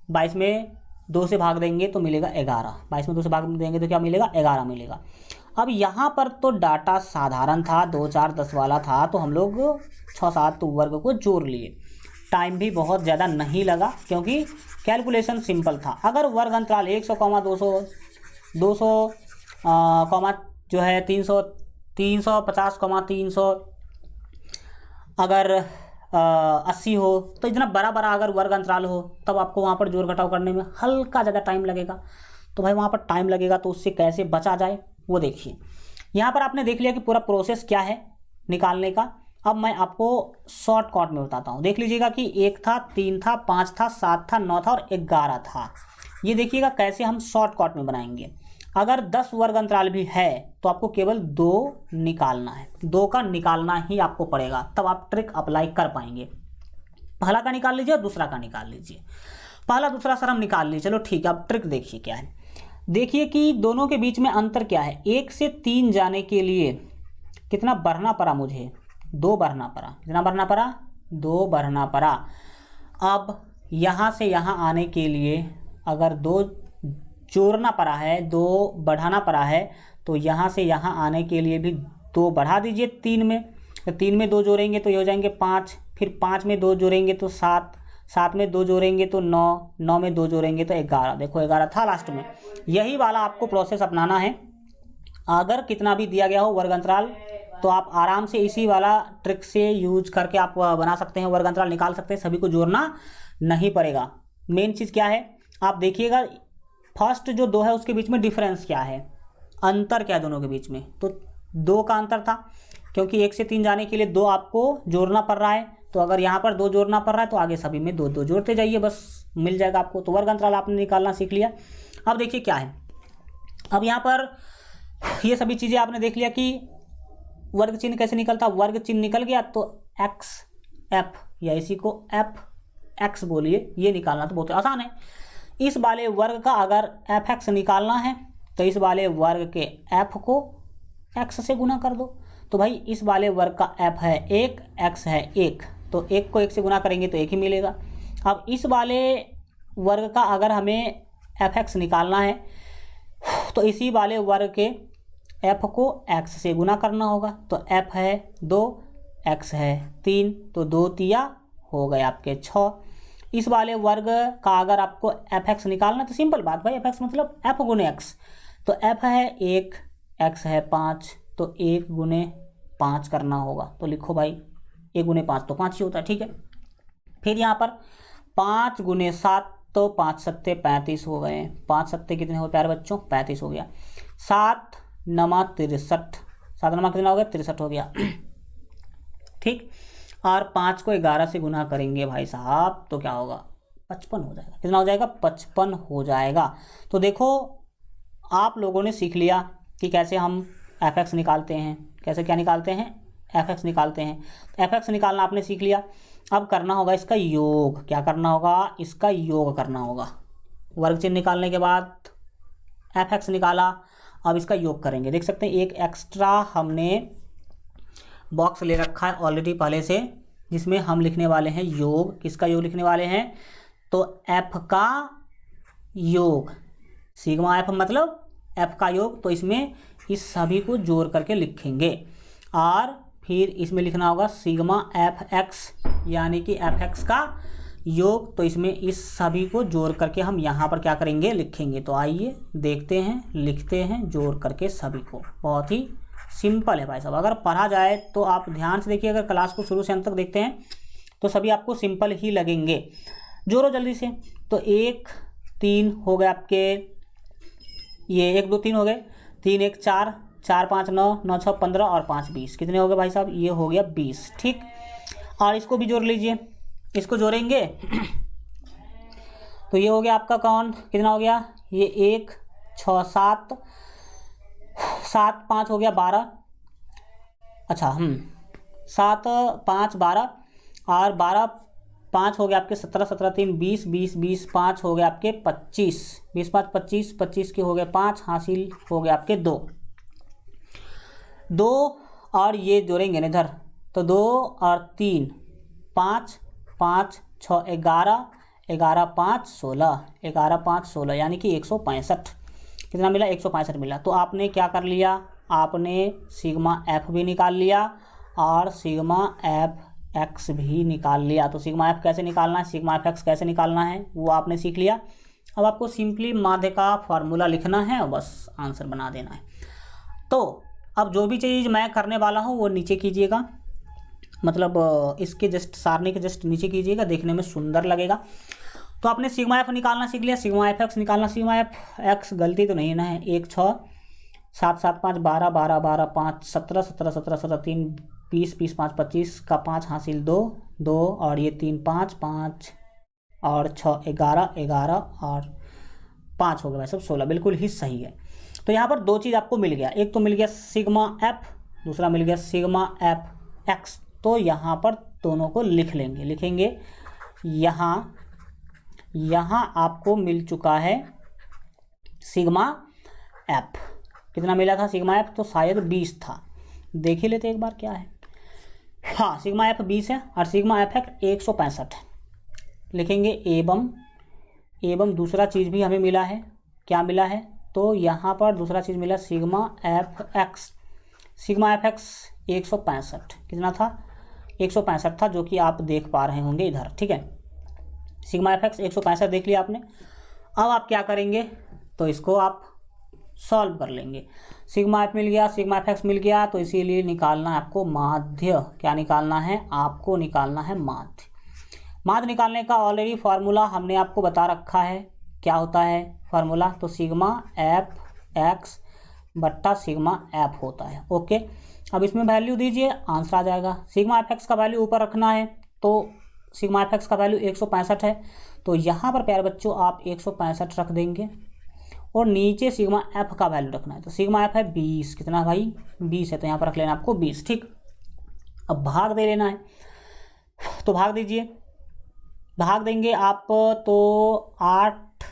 22 में 2 से भाग देंगे तो मिलेगा 11। 22 में 2 से भाग देंगे तो क्या मिलेगा 11 मिलेगा। अब यहाँ पर तो डाटा साधारण था, 2 4 10 वाला था, तो हम लोग 6 7 वर्ग को जोड़ लिए। टाइम भी बहुत ज़्यादा नहीं लगा क्योंकि कैलकुलेशन सिंपल था। अगर वर्ग अंतराल 100 200 200 कॉमा जो है 300 350 300 अगर 80 हो, तो इतना बड़ा बड़ा अगर वर्ग अंतराल हो तब आपको वहाँ पर जोड़ घटाव करने में हल्का ज़्यादा टाइम लगेगा। तो भाई वहाँ पर टाइम लगेगा तो उससे कैसे बचा जाए वो देखिए। यहाँ पर आपने देख लिया कि पूरा प्रोसेस क्या है निकालने का। अब मैं आपको शॉर्टकट में बताता हूँ। देख लीजिएगा कि 1 था, 3 था, 5 था, 7 था, 9 था और 11 था। ये देखिएगा कैसे हम शॉर्टकट में बनाएंगे। अगर 10 वर्ग अंतराल भी है तो आपको केवल 2 निकालना है, 2 का निकालना ही आपको पड़ेगा, तब आप ट्रिक अप्लाई कर पाएंगे। पहला का निकाल लीजिए और दूसरा का निकाल लीजिए। पहला दूसरा सर हम निकाल लीजिए, चलो ठीक है। अब ट्रिक देखिए क्या है। देखिए कि दोनों के बीच में अंतर क्या है। 1 से 3 जाने के लिए कितना बढ़ना पड़ा मुझे, 2 बढ़ना पड़ा। कितना बढ़ना पड़ा 2 बढ़ना पड़ा। अब यहाँ से यहाँ आने के लिए अगर 2 जोड़ना पड़ा है, 2 बढ़ाना पड़ा है, तो यहाँ से यहाँ आने के लिए भी 2 बढ़ा दीजिए 3 में। तो 3 में 2 जोड़ेंगे तो ये हो जाएंगे 5, फिर 5 में 2 जोड़ेंगे तो 7, 7 में 2 जोड़ेंगे तो 9, 9 में 2 जोड़ेंगे तो 11। देखो 11 था लास्ट में। यही वाला आपको प्रोसेस अपनाना है। अगर कितना भी दिया गया हो वर्ग अंतराल तो आप आराम से इसी वाला ट्रिक से यूज करके आप बना सकते हैं, वर्ग अंतराल निकाल सकते हैं। सभी को जोड़ना नहीं पड़ेगा। मेन चीज़ क्या है आप देखिएगा, फर्स्ट जो 2 है उसके बीच में डिफरेंस क्या है, अंतर क्या है दोनों के बीच में। तो 2 का अंतर था क्योंकि 1 से 3 जाने के लिए 2 आपको जोड़ना पड़ रहा है। तो अगर यहाँ पर 2 जोड़ना पड़ रहा है तो आगे सभी में 2 2 जोड़ते जाइए, बस मिल जाएगा आपको। तो वर्ग अंतराल आपने निकालना सीख लिया। अब देखिए क्या है। अब यहाँ पर ये सभी चीज़ें आपने देख लिया कि वर्ग चिन्ह कैसे निकलता। वर्ग चिन्ह निकल गया तो एक्स एफ या इसी को एफ एक्स बोलिए, ये निकालना तो बहुत आसान है। इस वाले वर्ग का अगर एफ एक्स निकालना है तो इस वाले वर्ग के एफ को एक्स से गुना कर दो। तो भाई इस वाले वर्ग का एफ है 1, एक्स है 1, तो 1 को 1 से गुना करेंगे तो 1 ही मिलेगा। अब इस वाले वर्ग का अगर हमें एफ एक्स निकालना है तो इसी वाले वर्ग के एफ को एक्स से गुना करना होगा। तो एफ है 2, एक्स है 3, तो 2 तिया हो गए आपके 6। इस वाले वर्ग का अगर आपको एफ एक्स निकालना है तो सिंपल बात भाई, एफ एक्स मतलब एफ गुने एक्स। तो एफ है 1, एक्स है 5, तो 1 गुने 5 करना होगा। तो लिखो भाई 1 गुने 5 तो 5 ही होता है, ठीक है। फिर यहाँ पर 5 गुने 7 तो 5 सत्ते 35 हो गए। 5 सत्ते कितने हो प्यारे बच्चों 35 हो गया। 7 नमा 63, 7 नमा कितना हो गया 63 हो गया, ठीक। और 5 को 11 से गुना करेंगे भाई साहब तो क्या होगा 55 हो जाएगा। कितना हो जाएगा 55 हो जाएगा। तो देखो आप लोगों ने सीख लिया कि कैसे हम एफ एक्स निकालते हैं, कैसे क्या निकालते हैं एफ एक्स निकालते हैं। एफ एक्स निकालना आपने सीख लिया। अब करना होगा इसका योग। क्या करना होगा इसका योग करना होगा। वर्ग चिन्ह निकालने के बाद एफ एक्स निकाला, अब इसका योग करेंगे। देख सकते हैं एक एक्स्ट्रा हमने बॉक्स ले रखा है ऑलरेडी पहले से, जिसमें हम लिखने वाले हैं योग। किसका योग लिखने वाले हैं तो एफ का योग, सिग्मा एफ मतलब एफ का योग। तो इसमें इस सभी को जोड़ करके लिखेंगे और फिर इसमें लिखना होगा सिग्मा एफ एक्स यानी कि एफ एक्स का योग। तो इसमें इस सभी को जोड़ करके हम यहाँ पर क्या करेंगे लिखेंगे। तो आइए देखते हैं, लिखते हैं जोड़ करके सभी को। बहुत ही सिंपल है भाई साहब। अगर पढ़ा जाए तो आप ध्यान से देखिए, अगर क्लास को शुरू से अंत तक देखते हैं तो सभी आपको सिंपल ही लगेंगे। जोड़ो जल्दी से। तो 1 3 हो गए आपके, ये 1 2 3 हो गए, 3 1 4, 4 5 9, 9 6 15 और 5 20, कितने हो गए भाई साहब? ये हो गया 20। ठीक, और इसको भी जोड़ लीजिए, इसको जोड़ेंगे तो ये हो गया आपका कौन, कितना हो गया? ये 1 6 7 7 5 हो गया 12, अच्छा 7 5 12 और 12 5 हो गया आपके 17 17 3 20 20 20 5 हो गए आपके 25, 20 5 25, 25 के हो गए 5, हासिल हो गए आपके 2 2 और ये जोड़ेंगे ना इधर, तो 2 और 3 5 5 6 11 11 5 16, 11 5 16 यानी कि 165, कितना मिला? 165 मिला। तो आपने क्या कर लिया? आपने सिग्मा एफ भी निकाल लिया और सिग्मा एफ एक्स भी निकाल लिया। तो सिग्मा एफ कैसे निकालना है, सिग्मा एफ एक्स कैसे निकालना है वो आपने सीख लिया। अब आपको सिंपली माध्य का फार्मूला लिखना है और बस आंसर बना देना है। तो अब जो भी चीज़ मैं करने वाला हूँ वो नीचे कीजिएगा, मतलब इसके जस्ट सारणी के जस्ट नीचे कीजिएगा, देखने में सुंदर लगेगा। तो आपने सिग्मा एफ निकालना सीख लिया, सिग्मा एफ एक्स निकालना। सिग्मा एफ एक्स गलती तो नहीं है ना, है 1 6 7 7 5 12 12 12 5 17 17 17 17 3 20 20 5 25 का 5 हासिल 2 2 और ये 3 5 5 और 6 11 11 और 5 हो गया भाई सब 16, बिल्कुल ही सही है। तो यहाँ पर दो चीज़ आपको मिल गया, एक तो मिल गया सिग्मा एफ, दूसरा मिल गया सिग्मा एफ एक्स। तो यहाँ पर दोनों को लिख लेंगे, लिखेंगे यहाँ आपको मिल चुका है सिग्मा एफ, कितना मिला था सिग्मा एफ? तो शायद 20 था, देख ही लेते एक बार क्या है। हाँ, सिग्मा एफ 20 है और सिग्मा एफ एक्स 165 है। लिखेंगे एवं दूसरा चीज़ भी हमें मिला है, क्या मिला है? तो यहाँ पर दूसरा चीज़ मिला sigma F x. Sigma F x 165 कितना था? 165 था, जो कि आप देख पा रहे होंगे इधर। ठीक है, सिग्मा एफ एक्स 165 देख लिया आपने। अब आप क्या करेंगे? तो इसको आप सॉल्व कर लेंगे। सिग्मा एफ मिल गया, सिग्मा एफ एक्स मिल गया, तो इसीलिए निकालना है आपको माध्य। क्या निकालना है? आपको निकालना है माध्य। माध्य निकालने का ऑलरेडी फार्मूला हमने आपको बता रखा है, क्या होता है फार्मूला? तो सिग्मा एफ एक्स बट्टा सिग्मा एफ होता है। ओके, अब इसमें वैल्यू दीजिए, आंसर आ जाएगा। सिग्मा एफ एक्स का वैल्यू ऊपर रखना है, तो सिग्मा एफ एक्स का वैल्यू 165 है, तो यहाँ पर प्यारे बच्चों आप 165 रख देंगे और नीचे सिग्मा एफ का वैल्यू रखना है। तो सिग्मा एफ है 20, कितना भाई? 20 है, तो यहाँ पर रख लेना आपको 20। ठीक, अब भाग दे लेना है, तो भाग दीजिए, भाग देंगे आप तो 8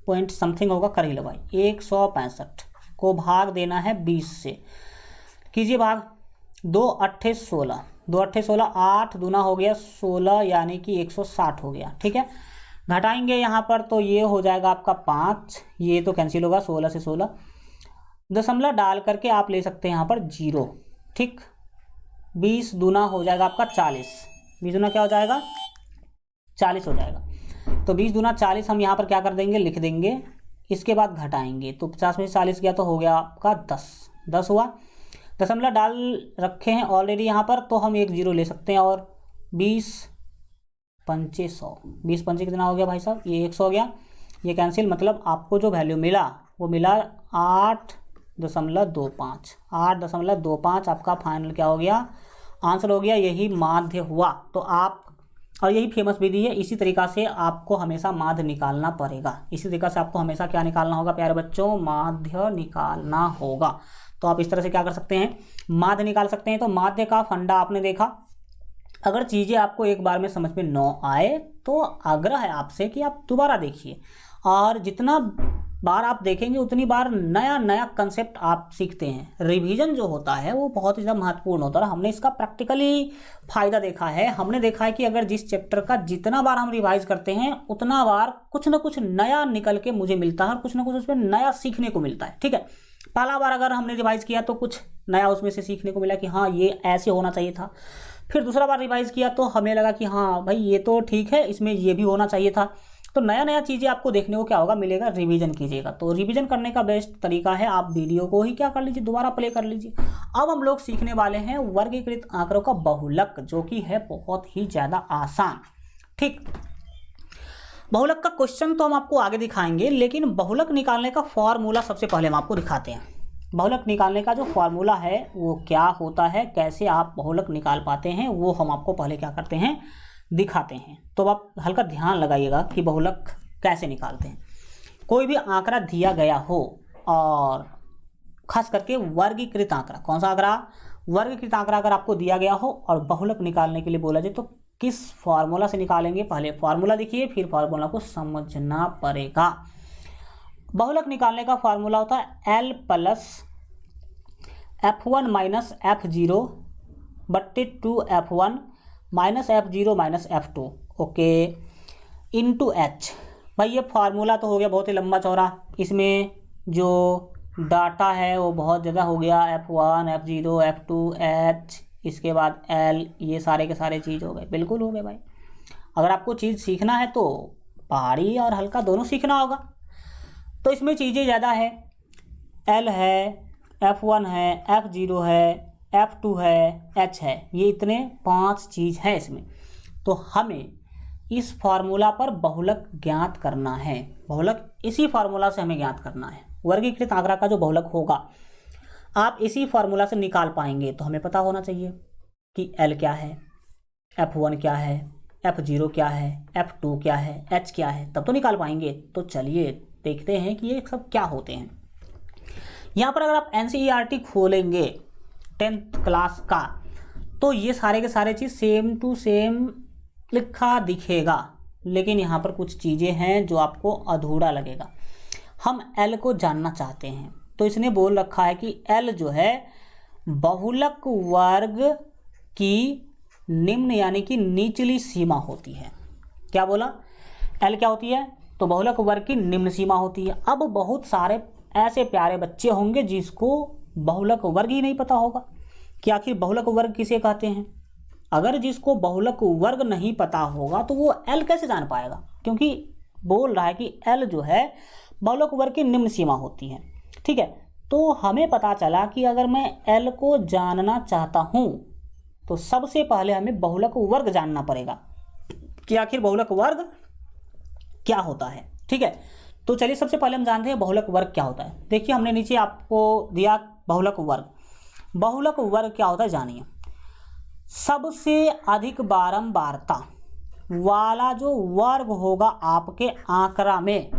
पॉइंट समथिंग होगा, कर ही लो भाई। 165 को भाग देना है 20 से, कीजिए भाग। 2 8 16, 2 8 16, 8 दूना हो गया 16 यानी कि 160 हो गया। ठीक है, घटाएंगे यहाँ पर तो ये हो जाएगा आपका 5, ये तो कैंसिल होगा 16 से 16, दशमलव डाल करके आप ले सकते हैं यहाँ पर 0। ठीक, 20 दूना हो जाएगा आपका 40, 20 दूना क्या हो जाएगा? 40 हो जाएगा। तो 20 दूना 40 हम यहाँ पर क्या कर देंगे? लिख देंगे। इसके बाद घटाएंगे तो 50 में से 40 गया तो हो गया आपका 10 हुआ। दशमलव डाल रखे हैं ऑलरेडी यहाँ पर, तो हम 1 0 ले सकते हैं और 20 पंचे 100, 20 पंचे कितना हो गया भाई साहब? ये 100 हो गया, ये कैंसिल, मतलब आपको जो वैल्यू मिला वो मिला 8.25, 8.25 आपका फाइनल क्या हो गया? आंसर हो गया। यही माध्य हुआ। तो आप, और यही फेमस विधि है, इसी तरीक़ा से आपको हमेशा माध्य निकालना पड़ेगा। इसी तरीक़ा से आपको हमेशा क्या निकालना होगा प्यारे बच्चों? माध्य निकालना होगा। तो आप इस तरह से क्या कर सकते हैं? माध्य निकाल सकते हैं। तो माध्य का फंडा आपने देखा। अगर चीज़ें आपको एक बार में समझ में न आए तो आग्रह है आपसे कि आप दोबारा देखिए, और जितना बार आप देखेंगे उतनी बार नया नया कंसेप्ट आप सीखते हैं। रिवीजन जो होता है वो बहुत ही ज़्यादा महत्वपूर्ण होता है। हमने इसका प्रैक्टिकली फ़ायदा देखा है। हमने देखा है कि अगर जिस चैप्टर का जितना बार हम रिवाइज करते हैं उतना बार कुछ ना कुछ नया निकल के मुझे मिलता है और कुछ ना कुछ उसमें नया सीखने को मिलता है। ठीक है, पहला बार अगर हमने रिवाइज किया तो कुछ नया उसमें से सीखने को मिला कि हाँ ये ऐसे होना चाहिए था। फिर दूसरा बार रिवाइज किया तो हमें लगा कि हाँ भाई ये तो ठीक है, इसमें ये भी होना चाहिए था। तो नया नया चीज़ें आपको देखने को क्या होगा मिलेगा, रिवीजन कीजिएगा। तो रिवीजन करने का बेस्ट तरीका है आप वीडियो को ही क्या कर लीजिए, दोबारा प्ले कर लीजिए। अब हम लोग सीखने वाले हैं वर्गीकृत आंकड़ों का बहुलक, जो कि है बहुत ही ज़्यादा आसान। ठीक, बहुलक का क्वेश्चन तो हम आपको आगे दिखाएंगे, लेकिन बहुलक निकालने का फॉर्मूला सबसे पहले हम आपको दिखाते हैं। बहुलक निकालने का जो फॉर्मूला है वो क्या होता है, कैसे आप बहुलक निकाल पाते हैं, वो हम आपको पहले क्या करते हैं, दिखाते हैं। तो आप हल्का ध्यान लगाइएगा कि बहुलक कैसे निकालते हैं। कोई भी आंकड़ा दिया गया हो, और खास करके वर्गीकृत आंकड़ा, कौन सा आंकड़ा, वर्गीकृत आंकड़ा अगर आपको दिया गया हो और बहुलक निकालने के लिए बोला जाए तो किस फार्मूला से निकालेंगे, पहले फार्मूला देखिए फिर फार्मूला को समझना पड़ेगा। बहुलक निकालने का फार्मूला होता है L plus F1 minus F0 बट्टे 2F1 minus F0 minus F2 okay into H। भाई ये फार्मूला तो हो गया बहुत ही लंबा चौड़ा, इसमें जो डाटा है वो बहुत ज़्यादा हो गया, F1 F0 F2 H, इसके बाद L, ये सारे के सारे चीज़ हो गए, बिल्कुल हो गए भाई। अगर आपको चीज़ सीखना है तो पहाड़ी और हल्का दोनों सीखना होगा। तो इसमें चीज़ें ज़्यादा है, L है, F1 है, F0 है, F2 है, H है, ये इतने 5 चीज़ है इसमें। तो हमें इस फार्मूला पर बहुलक ज्ञात करना है, बहुलक इसी फार्मूला से हमें ज्ञात करना है। वर्गीकृत आंकड़ा का जो बहुलक होगा आप इसी फार्मूला से निकाल पाएंगे। तो हमें पता होना चाहिए कि L क्या है, F1 क्या है, F0 क्या है, F2 क्या है, H क्या है, तब तो निकाल पाएंगे। तो चलिए देखते हैं कि ये सब क्या होते हैं। यहाँ पर अगर आप NCERT खोलेंगे 10th क्लास का, तो ये सारे के सारे चीज़ सेम टू सेम लिखा दिखेगा, लेकिन यहाँ पर कुछ चीज़ें हैं जो आपको अधूरा लगेगा। हम L को जानना चाहते हैं, तो इसने बोल रखा है कि L जो है बहुलक वर्ग की निम्न यानी कि निचली सीमा होती है। क्या बोला, L क्या होती है, तो बहुलक वर्ग की निम्न सीमा होती है। अब बहुत सारे ऐसे प्यारे बच्चे होंगे जिसको बहुलक वर्ग ही नहीं पता होगा कि आखिर बहुलक वर्ग किसे कहते हैं। अगर जिसको बहुलक वर्ग नहीं पता होगा तो वो L कैसे जान पाएगा, क्योंकि बोल रहा है कि L जो है बहुलक वर्ग की निम्न सीमा होती है। ठीक है, तो हमें पता चला कि अगर मैं L को जानना चाहता हूँ तो सबसे पहले हमें बहुलक वर्ग जानना पड़ेगा कि आखिर बहुलक वर्ग क्या होता है। ठीक है, तो चलिए सबसे पहले हम जानते हैं बहुलक वर्ग क्या होता है। देखिए हमने नीचे आपको दिया बहुलक वर्ग। बहुलक वर्ग क्या होता है जानिए। सबसे अधिक बारंबारता वाला जो वर्ग होगा आपके आंकड़ा में,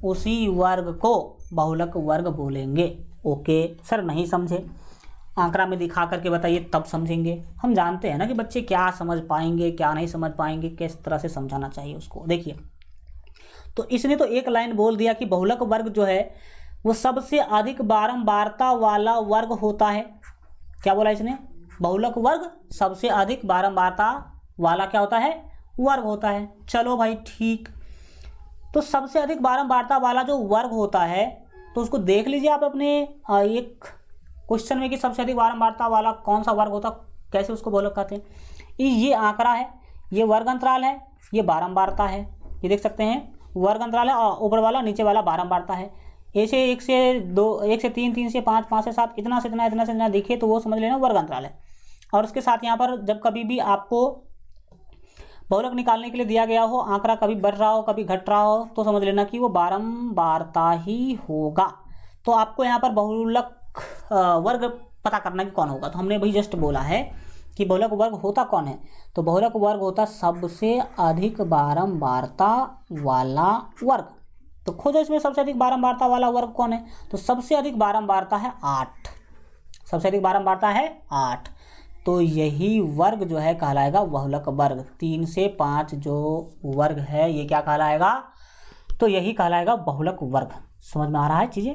उसी वर्ग को बहुलक वर्ग बोलेंगे। ओके सर नहीं समझे, आंकड़ा में दिखा करके बताइए तब समझेंगे। हम जानते हैं ना कि बच्चे क्या समझ पाएंगे क्या नहीं समझ पाएंगे, किस तरह से समझाना चाहिए उसको। देखिए तो इसने तो एक लाइन बोल दिया कि बहुलक वर्ग जो है वो सबसे अधिक बारंबारता वाला वर्ग होता है। क्या बोला इसने, बहुलक वर्ग सबसे अधिक बारंबारता वाला क्या होता है, वर्ग होता है। चलो भाई ठीक, तो सबसे अधिक बारंबारता वाला जो वर्ग होता है तो उसको देख लीजिए आप अपने एक क्वेश्चन में कि सबसे अधिक बारंबारता वाला कौन सा वर्ग होता, कैसे उसको बहुलक कहते हैं। ये आंकड़ा है, ये वर्ग अंतराल है, ये बारंबारता है, ये देख सकते हैं वर्ग अंतराल है, और ऊपर वाला नीचे वाला बारंबारता है। ऐसे 1 से 2, 1 से 3, 3 से 5, 5 से 7, इतना से इतना, इतना से इतना दिखे तो वो समझ लेना वर्ग अंतराल है। और उसके साथ यहाँ पर जब कभी भी आपको बहुलक निकालने के लिए दिया गया हो, आंकड़ा कभी बढ़ रहा हो कभी घट रहा हो, तो समझ लेना कि वो बारंबारता ही होगा। तो आपको यहाँ पर बहुलक वर्ग पता करना कि कौन होगा, तो हमने भाई जस्ट बोला है कि बहुलक वर्ग होता कौन है, तो बहुलक वर्ग होता सबसे अधिक बारंबारता वाला वर्ग। तो खोजो इसमें सबसे अधिक बारंबारता वाला वर्ग कौन है, तो सबसे अधिक बारंबारता है 8, सबसे अधिक बारंबारता है 8। तो यही वर्ग जो है कहलाएगा बहुलक वर्ग। 3 से 5 जो वर्ग है ये क्या कहलाएगा, तो यही कहलाएगा बहुलक वर्ग। समझ में आ रहा है चीज़ें,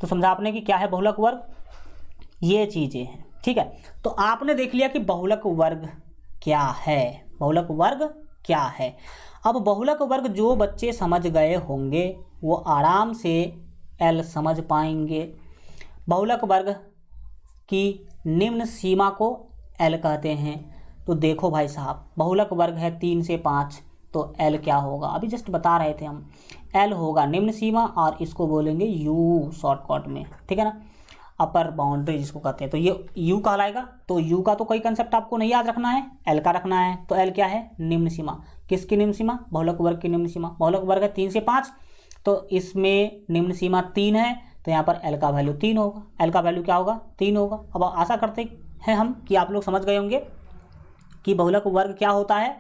तो समझा आपने कि क्या है बहुलक वर्ग, ये चीज़ें हैं। ठीक है, तो आपने देख लिया कि बहुलक वर्ग क्या है, बहुलक वर्ग क्या है। अब बहुलक वर्ग जो बच्चे समझ गए होंगे वो आराम से L समझ पाएंगे। बहुलक वर्ग की निम्न सीमा को L कहते हैं। तो देखो भाई साहब, बहुलक वर्ग है 3 से 5, तो एल क्या होगा, अभी जस्ट बता रहे थे हम, एल होगा निम्न सीमा और इसको बोलेंगे यू शॉर्टकट में, ठीक है ना, अपर बाउंड्री जिसको कहते हैं, तो ये यू कहलाएगा। तो यू का तो कोई कंसेप्ट आपको नहीं याद रखना है, एल का रखना है। तो एल क्या है, निम्न सीमा। किसकी निम्न सीमा, बहुलक वर्ग की निम्न सीमा। बहुलक वर्ग है 3 से 5, तो इसमें निम्न सीमा 3 है, तो यहाँ पर एल का वैल्यू 3 होगा। एल का वैल्यू क्या होगा, 3 होगा। अब आशा करते हैं हम कि आप लोग समझ गए होंगे कि बहुलक वर्ग क्या होता है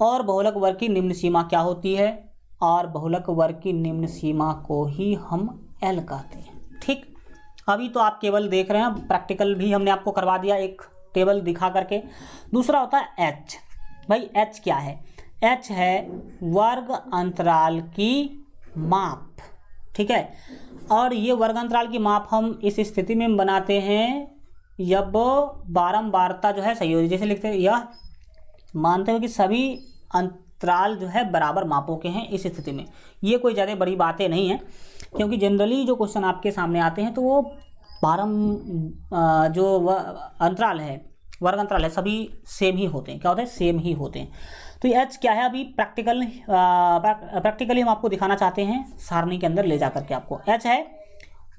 और बहुलक वर्ग की निम्न सीमा क्या होती है, और बहुलक वर्ग की निम्न सीमा को ही हम एल कहते हैं। ठीक, अभी तो आप केवल देख रहे हैं, प्रैक्टिकल भी हमने आपको करवा दिया एक टेबल दिखा करके। दूसरा होता है एच। भाई एच क्या है, एच है वर्ग अंतराल की माप, ठीक है। और ये वर्ग अंतराल की माप हम इस स्थिति में बनाते हैं जब बारंबारता जो है संयोजी, जैसे लिखते हैं यह मानते हुए कि सभी अंतराल जो है बराबर मापों के हैं। इस स्थिति में ये कोई ज़्यादा बड़ी बातें नहीं है, क्योंकि जनरली जो क्वेश्चन आपके सामने आते हैं तो वो जो अंतराल है, वर्ग अंतराल है, सभी सेम ही होते हैं। क्या होते हैं, सेम ही होते हैं। तो ये एच क्या है, अभी प्रैक्टिकली हम आपको दिखाना चाहते हैं सारणी के अंदर ले जा करके आपको। एच है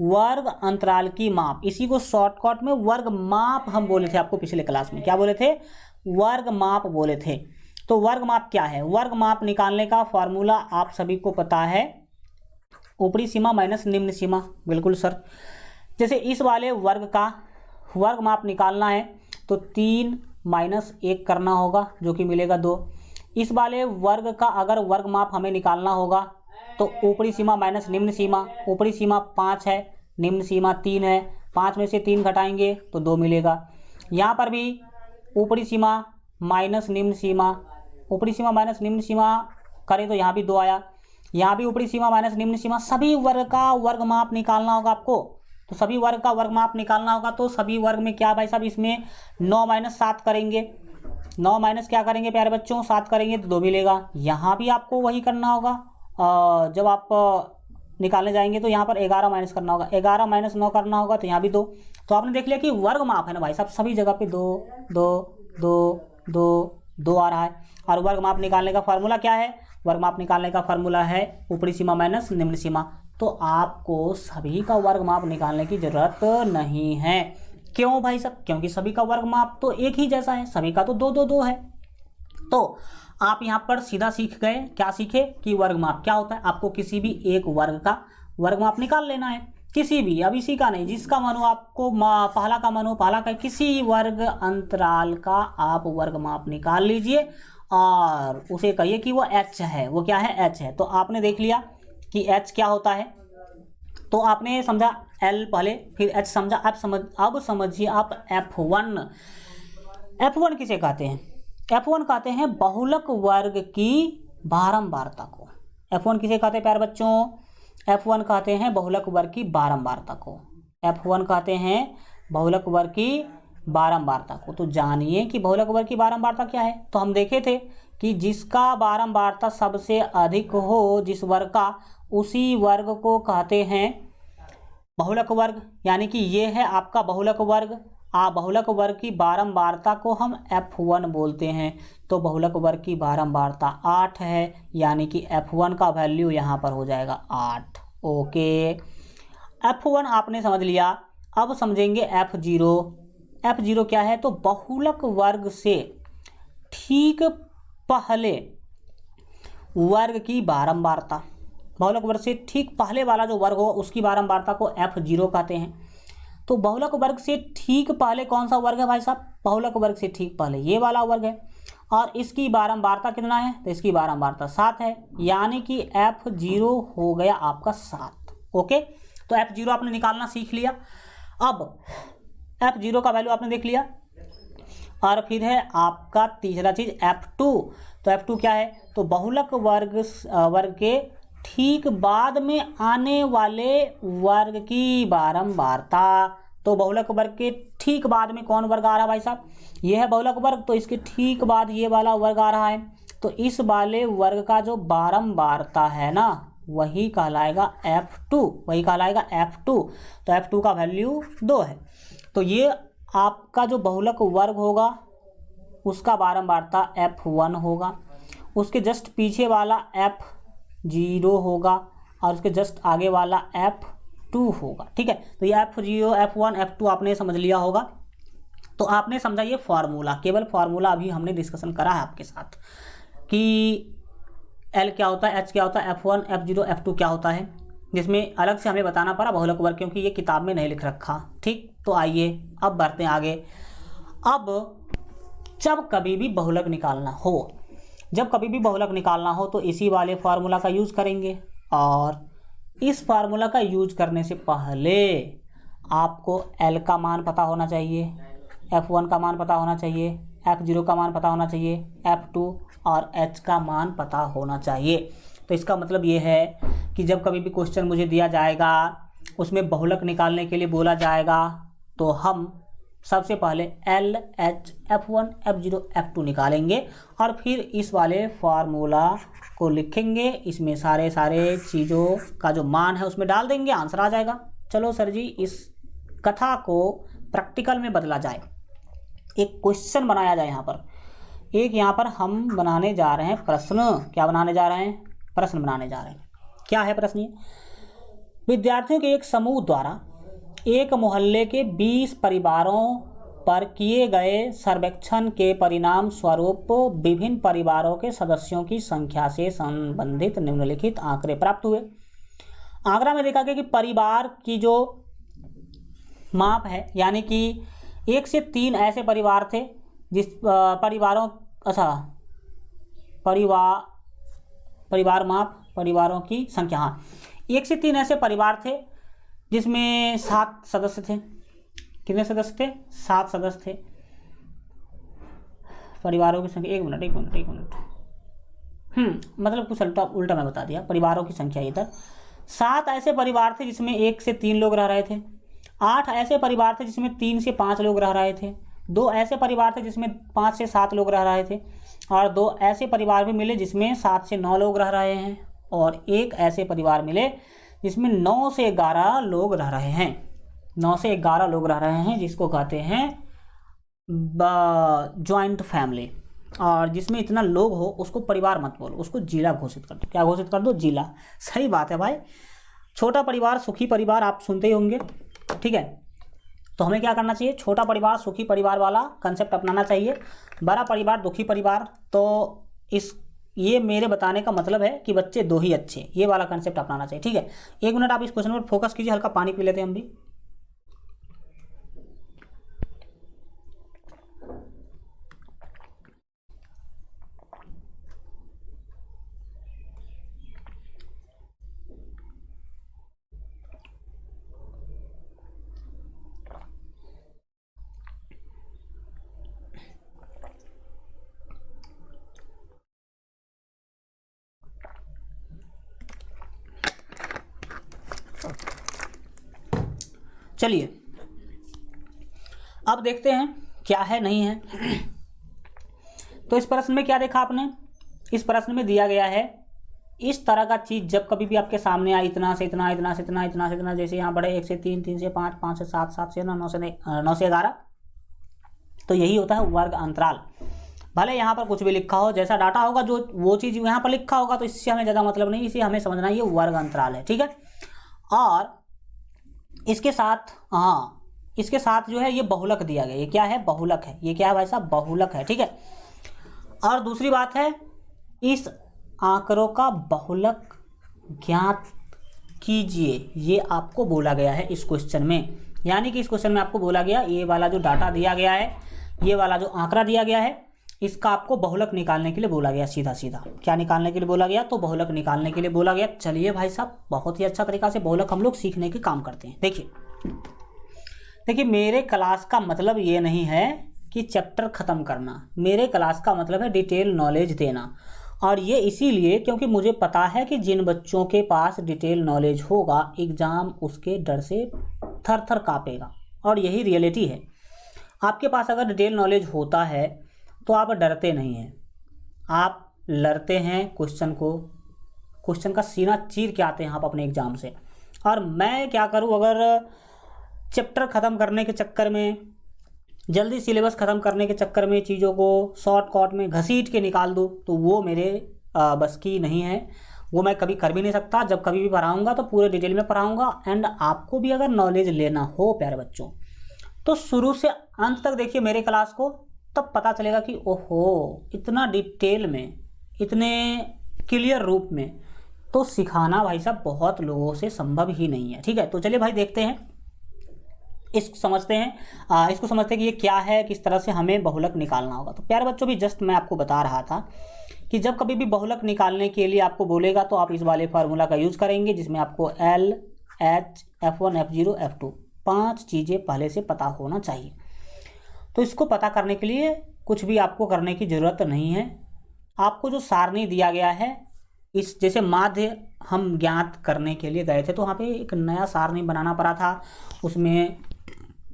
वर्ग अंतराल की माप, इसी को शॉर्टकट में वर्ग माप हम बोले थे आपको पिछले क्लास में। क्या बोले थे, वर्ग माप बोले थे। तो वर्ग माप क्या है, वर्ग माप निकालने का फॉर्मूला आप सभी को पता है, ऊपरी सीमा माइनस निम्न सीमा। बिल्कुल सर, जैसे इस वाले वर्ग का वर्ग माप निकालना है तो 3 माइनस 1 करना होगा, जो कि मिलेगा 2। इस वाले वर्ग का अगर वर्ग माप हमें निकालना होगा तो ऊपरी सीमा माइनस निम्न सीमा। ऊपरी सीमा 5 है, निम्न सीमा 3 है, 5 में से 3 घटाएंगे तो 2 मिलेगा। यहाँ पर भी ऊपरी सीमा माइनस निम्न सीमा, ऊपरी सीमा माइनस निम्न सीमा करें तो यहाँ भी 2 आया। यहाँ भी ऊपरी सीमा माइनस निम्न सीमा। सभी वर्ग का वर्ग माप निकालना होगा आपको, तो सभी वर्ग का वर्ग माप निकालना होगा। तो सभी वर्ग में क्या भाई साहब, इसमें 9 माइनस 7 करेंगे, 9 माइनस क्या करेंगे प्यारे बच्चों, 7 करेंगे तो 2 मिलेगा। यहाँ भी आपको वही करना होगा, जब आप निकालने जाएंगे तो यहाँ पर 11 माइनस करना होगा, 11 माइनस 9 करना होगा, तो यहाँ भी 2। तो आपने देख लिया कि वर्ग माप है ना भाई साहब, सभी जगह पे 2 2 2 2 2 आ रहा है। और वर्ग माप निकालने का फार्मूला क्या है, वर्ग माप निकालने का फार्मूला है ऊपरी सीमा माइनस निम्न सीमा। तो आपको सभी का वर्ग माप निकालने की जरूरत नहीं है। क्यों भाई साहब, क्योंकि सभी का वर्ग माप तो एक ही जैसा है, सभी का तो 2 2 2 है। तो आप यहाँ पर सीधा सीख गए, क्या सीखे कि वर्ग माप क्या होता है। आपको किसी भी एक वर्ग का वर्ग माप निकाल लेना है, किसी भी, अब इसी का नहीं, जिसका मन हो आपको, पहला का मन हो पहला का, किसी वर्ग अंतराल का आप वर्ग माप निकाल लीजिए और उसे कहिए कि वो एच है। वो क्या है, एच है। तो आपने देख लिया कि एच क्या होता है, तो आपने समझा एल पहले, फिर एच समझा। अब समझिए आप F1। F1 किसे कहते हैं, F1 कहते हैं बहुलक वर्ग की बारंबारता को। F1 किसे कहते हैं प्यारे बच्चों, F1 कहते हैं बहुलक वर्ग की बारंबारता को। F1 कहते हैं बहुलक वर्ग की बारंबारता को। तो जानिए कि बहुलक वर्ग की बारंबारता क्या है। तो हम देखे थे कि जिसका बारंबारता सबसे अधिक हो, जिस वर्ग का, उसी वर्ग को कहते हैं बहुलक वर्ग। यानी कि ये है आपका बहुलक वर्ग। बहुलक वर्ग की बारंबारता को हम F1 बोलते हैं। तो बहुलक वर्ग की बारंबारता 8 है, यानी कि F1 का वैल्यू यहाँ पर हो जाएगा 8। ओके, F1 आपने समझ लिया। अब समझेंगे F0। F0 क्या है, तो बहुलक वर्ग से ठीक पहले वर्ग की बारंबारता। बहुलक वर्ग से ठीक पहले वाला जो वर्ग हो उसकी बारंबारता को F0 कहते हैं। तो बहुलक वर्ग से ठीक पहले कौन सा वर्ग है भाई साहब, बहुलक वर्ग से ठीक पहले ये वाला वर्ग है। और इसकी बारंबारता कितना है, तो इसकी बारंबारता 7 है, यानी कि F0 हो गया आपका 7। ओके, तो F0 आपने निकालना सीख लिया। अब F0 का वैल्यू आपने देख लिया। और फिर है आपका तीसरा चीज F2। तो F2 क्या है, तो बहुलक वर्ग के ठीक बाद में आने वाले वर्ग की बारंबारता। तो बहुलक वर्ग के ठीक बाद में कौन वर्ग आ रहा है भाई साहब, ये है बहुलक वर्ग, तो इसके ठीक बाद ये वाला वर्ग आ रहा है। तो इस वाले वर्ग का जो बारंबारता है ना, वही कहलाएगा F2, वही कहलाएगा F2। तो F2 का वैल्यू 2 है। तो ये आपका जो बहुलक वर्ग होगा उसका बारंबारता F1 होगा। उसके जस्ट पीछे वाला F0 होगा और उसके जस्ट आगे वाला F2 होगा। ठीक है, तो ये F0 F1 F2 आपने समझ लिया होगा। तो आपने समझा ये फार्मूला, केवल फार्मूला अभी हमने डिस्कशन करा है आपके साथ कि L क्या होता है, H क्या होता है, F1 F0 F2 क्या होता है, जिसमें अलग से हमें बताना पड़ा बहुलक वर्ग क्योंकि ये किताब में नहीं लिख रखा। ठीक, तो आइए अब बढ़ते हैं आगे। अब जब कभी भी बहुलक निकालना हो तो इसी वाले फार्मूला का यूज करेंगे, और इस फार्मूला का यूज करने से पहले आपको L का मान पता होना चाहिए, F1 का मान पता होना चाहिए, F0 का मान पता होना चाहिए, F2 और H का मान पता होना चाहिए। तो इसका मतलब ये है कि जब कभी भी क्वेश्चन मुझे दिया जाएगा, उसमें बहुलक निकालने के लिए बोला जाएगा, तो हम सबसे पहले L, H, F1, F0, F2 निकालेंगे और फिर इस वाले फार्मूला को लिखेंगे, इसमें सारे चीज़ों का जो मान है उसमें डाल देंगे, आंसर आ जाएगा। चलो सर जी, इस कथा को प्रैक्टिकल में बदला जाए, एक क्वेश्चन बनाया जाए। यहाँ पर हम बनाने जा रहे हैं प्रश्न। क्या बनाने जा रहे हैं? प्रश्न बनाने जा रहे हैं। क्या है प्रश्न? विद्यार्थियों के एक समूह द्वारा एक मोहल्ले के 20 परिवारों पर किए गए सर्वेक्षण के परिणाम स्वरूप विभिन्न परिवारों के सदस्यों की संख्या से संबंधित निम्नलिखित आंकड़े प्राप्त हुए। आंकड़ा में देखा गया कि परिवार की जो माप है, यानी कि 1 से 3 ऐसे परिवार थे जिस परिवार माप, परिवारों की संख्या, हाँ, 1 से 3 ऐसे परिवार थे जिसमें 7 सदस्य थे। कितने सदस्य थे? 7 सदस्य थे। परिवारों की संख्या, एक मिनट, मतलब कुछ उल्टा मैं बता दिया। परिवारों की संख्या इधर 7 ऐसे परिवार थे जिसमें 1 से 3 लोग रह रहे थे। 8 ऐसे परिवार थे जिसमें 3 से 5 लोग रह रहे थे। 2 ऐसे परिवार थे जिसमें 5 से 7 लोग रह रहे थे, और 2 ऐसे परिवार भी मिले जिसमें 7 से 9 लोग रह रहे हैं, और 1 ऐसे परिवार मिले जिसमें 9 से 11 लोग रह रहे हैं। 9 से 11 लोग रह रहे हैं, जिसको कहते हैं जॉइंट फैमिली। और जिसमें इतना लोग हो उसको परिवार मत बोलो, उसको जिला घोषित कर दो। क्या घोषित कर दो? जिला। सही बात है भाई। छोटा परिवार सुखी परिवार आप सुनते ही होंगे, ठीक है। तो हमें क्या करना चाहिए? छोटा परिवार सुखी परिवार वाला कंसेप्ट अपनाना चाहिए। बड़ा परिवार दुखी परिवार। तो ये मेरे बताने का मतलब है कि बच्चे 2 ही अच्छे, ये वाला कंसेप्ट अपनाना चाहिए, ठीक है। 1 मिनट आप इस क्वेश्चन पर फोकस कीजिए, हल्का पानी पी लेते हैं हम भी। चलिए अब देखते हैं क्या है नहीं है। तो इस प्रश्न में क्या देखा आपने? इस प्रश्न में दिया गया है इस तरह का चीज जब कभी भी आपके सामने आए, इतना से इतना, इतना से इतना, इतना से इतना, जैसे यहाँ बढ़े 1 से 3, 3 से 5, 5 से 7, 7 से 9, 9 से 11, तो यही होता है वर्ग अंतराल। भले यहाँ पर कुछ भी लिखा हो, जैसा डाटा होगा जो वो चीज़ यहाँ पर लिखा होगा, तो इससे हमें ज़्यादा मतलब नहीं, इसे हमें समझना ये वर्ग अंतराल है, ठीक है। और इसके साथ, हाँ, इसके साथ जो है ये बहुलक दिया गया। ये क्या है? बहुलक है। ये क्या है भाई साहब? बहुलक है, ठीक है। और दूसरी बात है, इस आंकड़ों का बहुलक ज्ञात कीजिए, ये आपको बोला गया है इस क्वेश्चन में। यानी कि इस क्वेश्चन में आपको बोला गया, ये वाला जो डाटा दिया गया है, ये वाला जो आंकड़ा दिया गया है, इसका आपको बहुलक निकालने के लिए बोला गया। सीधा सीधा क्या निकालने के लिए बोला गया? तो बहुलक निकालने के लिए बोला गया। चलिए भाई साहब, बहुत ही अच्छा तरीका से बहुलक हम लोग सीखने के काम करते हैं। देखिए, मेरे क्लास का मतलब ये नहीं है कि चैप्टर ख़त्म करना। मेरे क्लास का मतलब है डिटेल नॉलेज देना। और ये इसीलिए क्योंकि मुझे पता है कि जिन बच्चों के पास डिटेल नॉलेज होगा, एग्ज़ाम उसके डर से थर थर काँपेगा। और यही रियलिटी है। आपके पास अगर डिटेल नॉलेज होता है तो आप डरते नहीं हैं, आप लड़ते हैं क्वेश्चन का सीना चीर के आते हैं आप अपने एग्ज़ाम से। और मैं क्या करूं, अगर चैप्टर ख़त्म करने के चक्कर में जल्दी सिलेबस ख़त्म करने के चक्कर में चीज़ों को शॉर्टकट में घसीट के निकाल दो, तो वो मेरे बस की नहीं है, वो मैं कभी कर भी नहीं सकता। जब कभी भी पढ़ाऊँगा तो पूरे डिटेल में पढ़ाऊँगा। एंड आपको भी अगर नॉलेज लेना हो प्यारे बच्चों, तो शुरू से अंत तक देखिए मेरे क्लास को, तब पता चलेगा कि ओहो इतना डिटेल में, इतने क्लियर रूप में तो सिखाना भाई साहब बहुत लोगों से संभव ही नहीं है। ठीक है, तो चलिए भाई देखते हैं, इसको समझते हैं कि ये क्या है, किस तरह से हमें बहुलक निकालना होगा। तो प्यारे बच्चों भी जस्ट मैं आपको बता रहा था कि जब कभी भी बहुलक निकालने के लिए आपको बोलेगा तो आप इस वाले फार्मूला का यूज़ करेंगे, जिसमें आपको L, H, F1, F0, F2 5 चीज़ें पहले से पता होना चाहिए। तो इसको पता करने के लिए कुछ भी आपको करने की ज़रूरत नहीं है। आपको जो सारणी दिया गया है, इस जैसे माध्य हम ज्ञात करने के लिए गए थे तो वहाँ पे एक नया सारणी बनाना पड़ा था, उसमें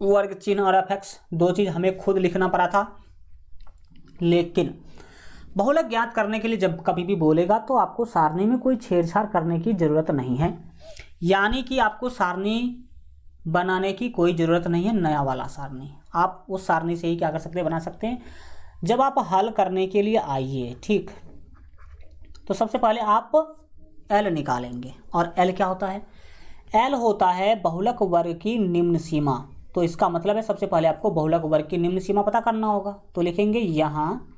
वर्ग चिन्ह और एफएक्स 2 चीज़ हमें खुद लिखना पड़ा था। लेकिन बहुलक ज्ञात करने के लिए जब कभी भी बोलेगा तो आपको सारणी में कोई छेड़छाड़ करने की ज़रूरत नहीं है, यानी कि आपको सारणी बनाने की कोई ज़रूरत नहीं है। नया वाला सारणी आप उस सारणी से ही क्या कर सकते हैं, बना सकते हैं। जब आप हल करने के लिए आइए, ठीक, तो सबसे पहले आप L निकालेंगे। और L क्या होता है? L होता है बहुलक वर्ग की निम्न सीमा। तो इसका मतलब है सबसे पहले आपको बहुलक वर्ग की निम्न सीमा पता करना होगा। तो लिखेंगे यहाँ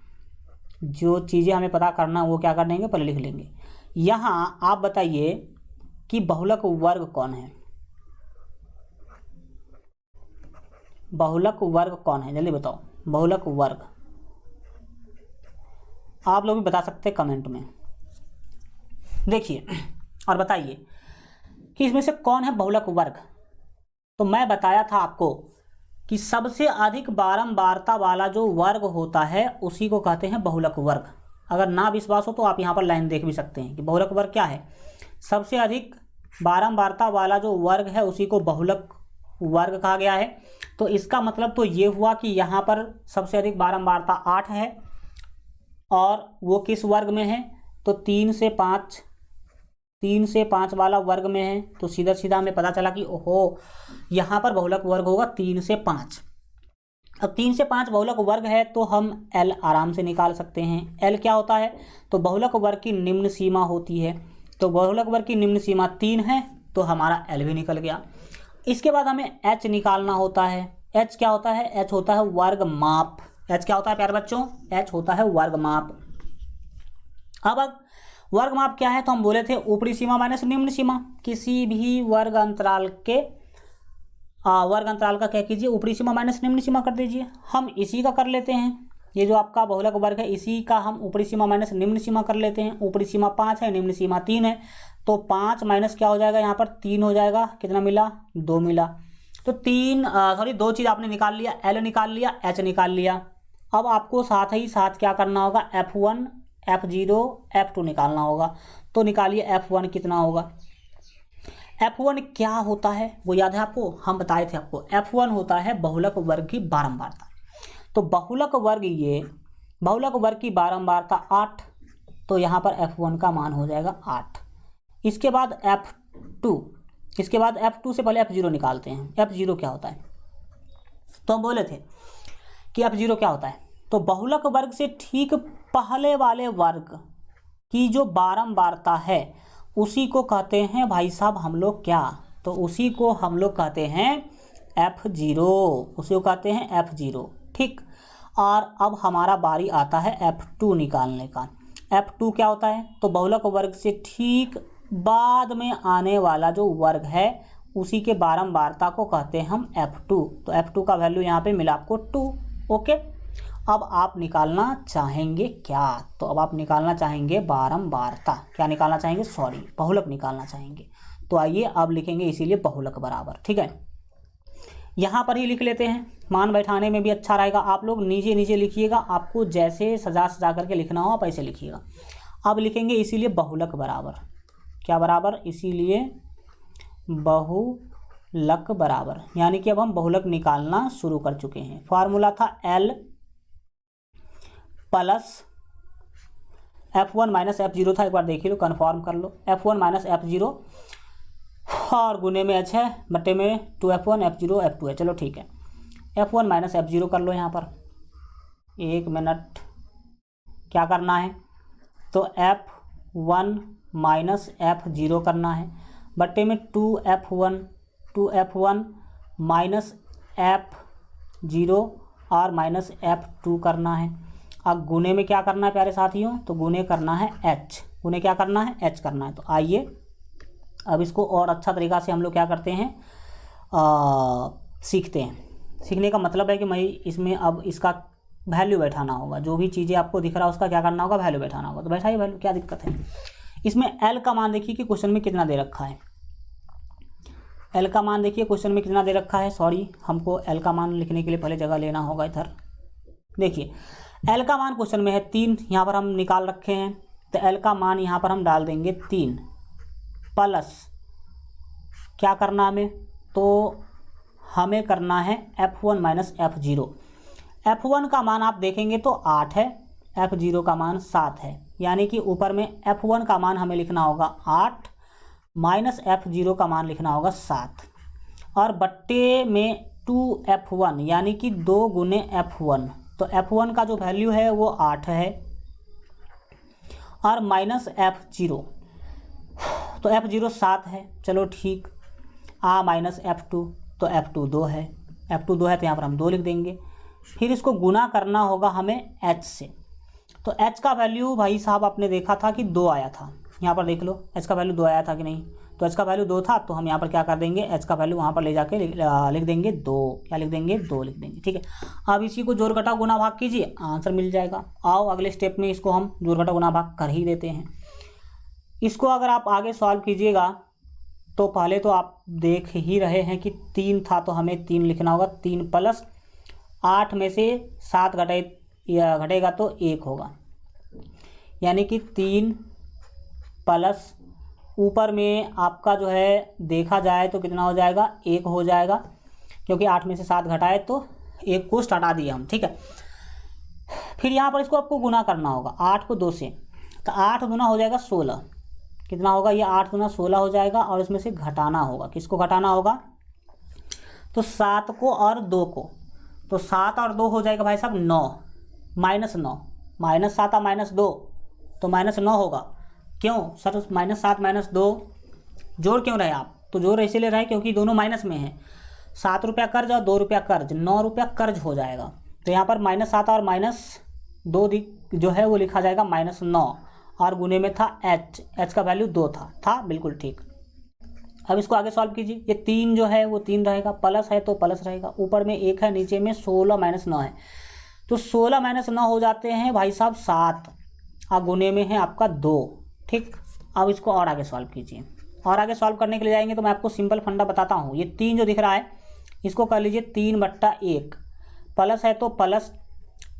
जो चीज़ें हमें पता करना वो क्या कर देंगे, पहले लिख लेंगे। यहाँ आप बताइए कि बहुलक वर्ग कौन है, बहुलक वर्ग कौन है, जल्दी बताओ। बहुलक वर्ग आप लोग भी बता सकते हैं कमेंट में, देखिए और बताइए कि इसमें से कौन है बहुलक वर्ग। तो मैं बताया था आपको कि सबसे अधिक बारंबारता वाला जो वर्ग होता है उसी को कहते हैं बहुलक वर्ग। अगर ना विश्वास हो तो आप यहाँ पर लाइन देख भी सकते हैं कि बहुलक वर्ग क्या है। सबसे अधिक बारंबारता वाला जो वर्ग है उसी को बहुलक वर्ग कहा गया है। तो इसका मतलब तो ये हुआ कि यहाँ पर सबसे अधिक बारंबारता 8 है, और वो किस वर्ग में है, तो 3 से 5 वाला वर्ग में है। तो सीधा सीधा हमें पता चला कि ओहो यहाँ पर बहुलक वर्ग होगा 3 से 5। अब 3 से 5 बहुलक वर्ग है तो हम L आराम से निकाल सकते हैं। L क्या होता है, तो बहुलक वर्ग की निम्न सीमा होती है। तो बहुलक वर्ग की निम्न सीमा 3 है, तो हमारा L भी निकल गया। इसके बाद हमें H निकालना होता है। H क्या होता है, H होता है वर्ग माप। H क्या होता है प्यारे बच्चों, H होता है वर्ग माप। अब वर्ग माप क्या है, तो हम बोले थे ऊपरी सीमा माइनस निम्न सीमा। किसी भी वर्ग अंतराल का क्या कीजिए, ऊपरी सीमा माइनस निम्न सीमा कर दीजिए। हम इसी का कर लेते हैं, ये जो आपका बहुलक वर्ग है इसी का हम ऊपरी सीमा माइनस निम्न सीमा कर लेते हैं। ऊपरी सीमा 5 है, निम्न सीमा 3 है, तो 5 माइनस क्या हो जाएगा, यहाँ पर 3 हो जाएगा। कितना मिला, 2 मिला। तो 2 चीज़ आपने निकाल लिया, L निकाल लिया, H निकाल लिया। अब आपको साथ ही साथ क्या करना होगा, F1, F0, F2 निकालना होगा। तो निकालिए F1 कितना होगा। F1 क्या होता है वो याद है आपको, हम बताए थे आपको। F1 होता है बहुलक वर्ग की बारंबारता। तो बहुलक वर्ग की बारंबारता 8, तो यहाँ पर F1 का मान हो जाएगा 8। इसके बाद F2 से पहले F0 निकालते हैं। F0 क्या होता है, तो हम बोले थे कि F0 क्या होता है, तो बहुलक वर्ग से ठीक पहले वाले वर्ग की जो बारंबारता है उसी को कहते हैं भाई साहब हम लोग क्या, तो उसी को हम लोग कहते हैं F0, उसी को कहते हैं F0। ठीक, और अब हमारा बारी आता है F2 निकालने का। F2 क्या होता है, तो बहुलक वर्ग से ठीक बाद में आने वाला जो वर्ग है उसी के बारंबारता को कहते हैं हम F2। तो F2 का वैल्यू यहाँ पे मिला आपको 2। ओके, अब आप निकालना चाहेंगे क्या, तो अब आप निकालना चाहेंगे बारंबारता, क्या निकालना चाहेंगे, बहुलक निकालना चाहेंगे। तो आइए अब लिखेंगे इसीलिए बहुलक बराबर। ठीक है, यहाँ पर ही लिख लेते हैं, मान बैठाने में भी अच्छा रहेगा। आप लोग नीचे नीचे लिखिएगा, आपको जैसे सजा करके लिखना हो आप ऐसे लिखिएगा। अब लिखेंगे इसीलिए बहुलक बराबर, क्या बराबर, इसीलिए बहुलक बराबर, यानी कि अब हम बहुलक निकालना शुरू कर चुके हैं। फार्मूला था L plus F1 minus F0 था, एक बार देख लो, कन्फर्म कर लो। F1 माइनस F0 और गुने में H है, बटे में 2F1 F0 F2 है। चलो ठीक है, F1 माइनस F0 कर लो यहाँ पर। 1 मिनट, क्या करना है, तो F1 माइनस F0 करना है, बट्टे में 2F1 माइनस F0 और माइनस F2 करना है। अब गुने में क्या करना है प्यारे साथियों, तो गुने करना है H, गुने क्या करना है, H करना है। तो आइए अब इसको और अच्छा तरीक़ा से हम लोग क्या करते हैं, सीखते हैं। सीखने का मतलब है कि मैं इसमें अब इसका वैल्यू बैठाना होगा, जो भी चीज़ें आपको दिख रहा है उसका क्या करना होगा, वैल्यू बैठाना होगा। तो बैठाइए वैल्यू, क्या दिक्कत है। इसमें L का मान देखिए कि क्वेश्चन में कितना दे रखा है। L का मान देखिए क्वेश्चन में कितना दे रखा है, सॉरी हमको L का मान लिखने के लिए पहले जगह लेना होगा इधर। देखिए L का मान क्वेश्चन में है 3, यहाँ पर हम निकाल रखे हैं, तो L का मान यहाँ पर हम डाल देंगे 3 प्लस क्या करना हमें, तो हमें करना है F1 माइनस F0। F1 का मान आप देखेंगे तो 8 है, F0 का मान 7 है, यानी कि ऊपर में F1 का मान हमें लिखना होगा 8 माइनस F0 का मान लिखना होगा 7, और बट्टे में 2F1 यानी कि 2 गुने F1। तो F1 का जो वैल्यू है वो 8 है, और माइनस F0, तो F0 7 है, चलो ठीक, माइनस F2, तो F2 2 है, F2 2 है तो यहाँ पर हम 2 लिख देंगे। फिर इसको गुना करना होगा हमें H से, तो H का वैल्यू भाई साहब आपने देखा था कि 2 आया था, यहाँ पर देख लो H का वैल्यू 2 आया था कि नहीं, तो H का वैल्यू 2 था, तो हम यहाँ पर क्या कर देंगे, H का वैल्यू वहाँ पर ले जाके लिख देंगे 2, क्या लिख देंगे, 2 लिख देंगे। ठीक है, अब इसी को जोड़ घटा गुना भाग कीजिए, आंसर मिल जाएगा। आओ अगले स्टेप में इसको हम जोड़ घटा गुना भाग कर ही देते हैं। इसको अगर आप आगे सॉल्व कीजिएगा तो पहले तो आप देख ही रहे हैं कि 3 था, तो हमें 3 लिखना होगा, 3 प्लस 8 में से 7 घटेगा तो 1 होगा, यानी कि 3 प्लस ऊपर में आपका जो है देखा जाए तो कितना हो जाएगा, 1 हो जाएगा, क्योंकि 8 में से 7 घटाए तो 1 को हटा दिए हम। ठीक है, फिर यहाँ पर इसको आपको गुना करना होगा 8 को 2 से, तो 8 गुना हो जाएगा 16, कितना होगा, ये 8 गुना 16 हो जाएगा, और इसमें से घटाना होगा, किसको घटाना होगा, तो 7 को और 2 को, तो 7 और 2 हो जाएगा भाई साहब 9, माइनस 9, माइनस 7 और माइनस 2 तो माइनस 9 होगा। क्यों सर, माइनस 7 माइनस 2 जोड़ क्यों रहे आप, तो जोड़ इसीलिए रहे क्योंकि दोनों माइनस में है, 7 रुपया कर्ज और 2 रुपया कर्ज, 9 रुपया कर्ज हो जाएगा। तो यहाँ पर माइनस 7 और माइनस 2 जो है वो लिखा जाएगा माइनस 9, और गुने में था H का वैल्यू 2 था बिल्कुल ठीक। अब इसको आगे सॉल्व कीजिए, ये 3 जो है वो 3 रहेगा, प्लस है तो प्लस रहेगा, ऊपर में 1 है, नीचे में 16 माइनस 9 है, तो 16 माइनस 9 हो जाते हैं भाई साहब 7, और गुने में है आपका 2। ठीक, अब इसको और आगे सॉल्व कीजिए, और आगे सॉल्व करने के लिए जाएंगे तो मैं आपको सिंपल फंडा बताता हूँ। ये 3 जो दिख रहा है इसको कर लीजिए 3/1, प्लस है तो प्लस,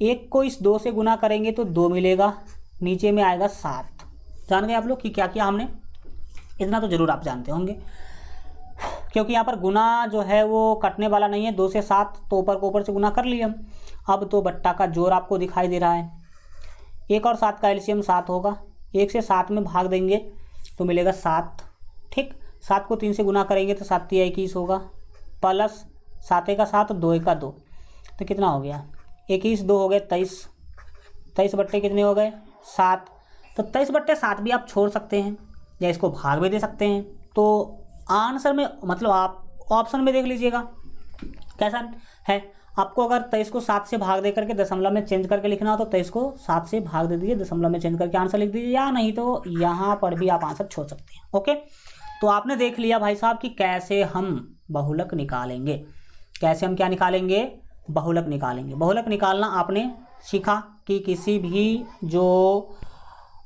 1 को इस 2 से गुना करेंगे तो 2 मिलेगा, नीचे में आएगा 7। जान गए आप लोग कि क्या किया हमने, इतना तो ज़रूर आप जानते होंगे, क्योंकि यहाँ पर गुना जो है वो कटने वाला नहीं है, 2 से 7 तो ऊपर को ऊपर से गुना कर लिए हम। अब तो बट्टा का जोर आपको दिखाई दे रहा है, 1 और 7 का एलसीएम 7 होगा, 1 से 7 में भाग देंगे तो मिलेगा 7। ठीक, 7 को 3 से गुना करेंगे तो 7 या 21 होगा, प्लस 7 का 7 2 का 2, तो कितना हो गया, 21 2 हो गए 23, 23 बट्टे कितने हो गए 7, तो 23/7 भी आप छोड़ सकते हैं या इसको भाग भी दे सकते हैं। तो आंसर में मतलब आप ऑप्शन में देख लीजिएगा कैसा है, आपको अगर 23 को 7 से भाग दे करके दशमलव में चेंज करके लिखना हो तो 23 को 7 से भाग दे दीजिए, दशमलव में चेंज करके आंसर लिख दीजिए, या नहीं तो यहाँ पर भी आप आंसर छोड़ सकते हैं। ओके, तो आपने देख लिया भाई साहब कि कैसे हम बहुलक निकालेंगे, कैसे हम क्या निकालेंगे, बहुलक निकालेंगे। बहुलक निकालना आपने सीखा कि किसी भी जो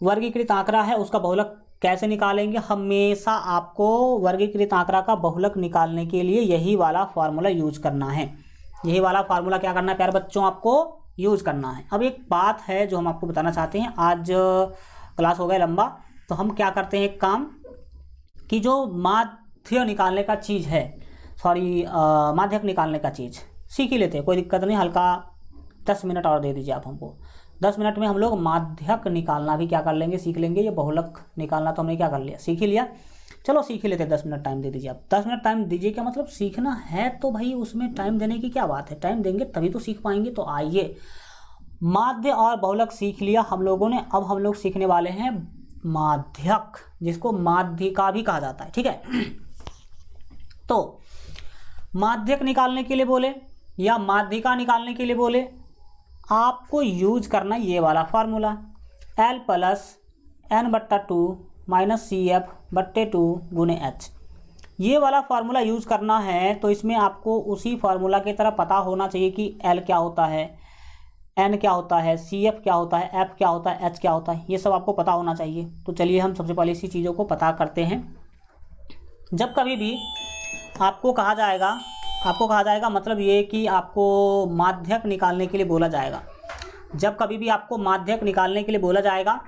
वर्गीकृत आंकड़ा है उसका बहुलक कैसे निकालेंगे। हमेशा आपको वर्गीकृत आंकड़ा का बहुलक निकालने के लिए यही वाला फार्मूला यूज करना है, यही वाला फार्मूला क्या करना है प्यारे बच्चों, आपको यूज करना है। अब एक बात है जो हम आपको बताना चाहते हैं, आज क्लास हो गया लंबा, तो हम क्या करते हैं एक काम कि जो माध्य निकालने का चीज़ है, सॉरी माध्यक निकालने का चीज़ सीख ही लेते हैं, कोई दिक्कत नहीं, हल्का 10 मिनट और दे दीजिए आप हमको, 10 मिनट में हम लोग माध्यक निकालना भी क्या कर लेंगे, सीख लेंगे। ये बहुलक निकालना तो हमने क्या कर लिया, सीख ही लिया। चलो सीख ही लेते हैं, 10 मिनट टाइम दे दीजिए आप। 10 मिनट टाइम दीजिए, क्या मतलब सीखना है तो भाई उसमें टाइम देने की क्या बात है, टाइम देंगे तभी तो सीख पाएंगे। तो आइए, माध्य और बहुलक सीख लिया हम लोगों ने। अब हम लोग सीखने वाले हैं माध्यक, जिसको माध्यिका भी कहा जाता है, ठीक है। तो माध्यक निकालने के लिए बोले या माध्यिका निकालने के लिए बोले, आपको यूज करना ये वाला formula, L plus N/2 minus CF/2 गुने H। ये वाला फार्मूला यूज करना है। तो इसमें आपको उसी फार्मूला की तरह पता होना चाहिए कि L क्या होता है, N क्या होता है, CF क्या होता है, F क्या होता है, H क्या होता है, ये सब आपको पता होना चाहिए। तो चलिए हम सबसे पहले इसी चीज़ों को पता करते हैं। जब कभी भी आपको कहा जाएगा मतलब ये कि आपको माध्यक निकालने के लिए बोला जाएगा। जब कभी भी आपको माध्यक निकालने के लिए बोला जाएगा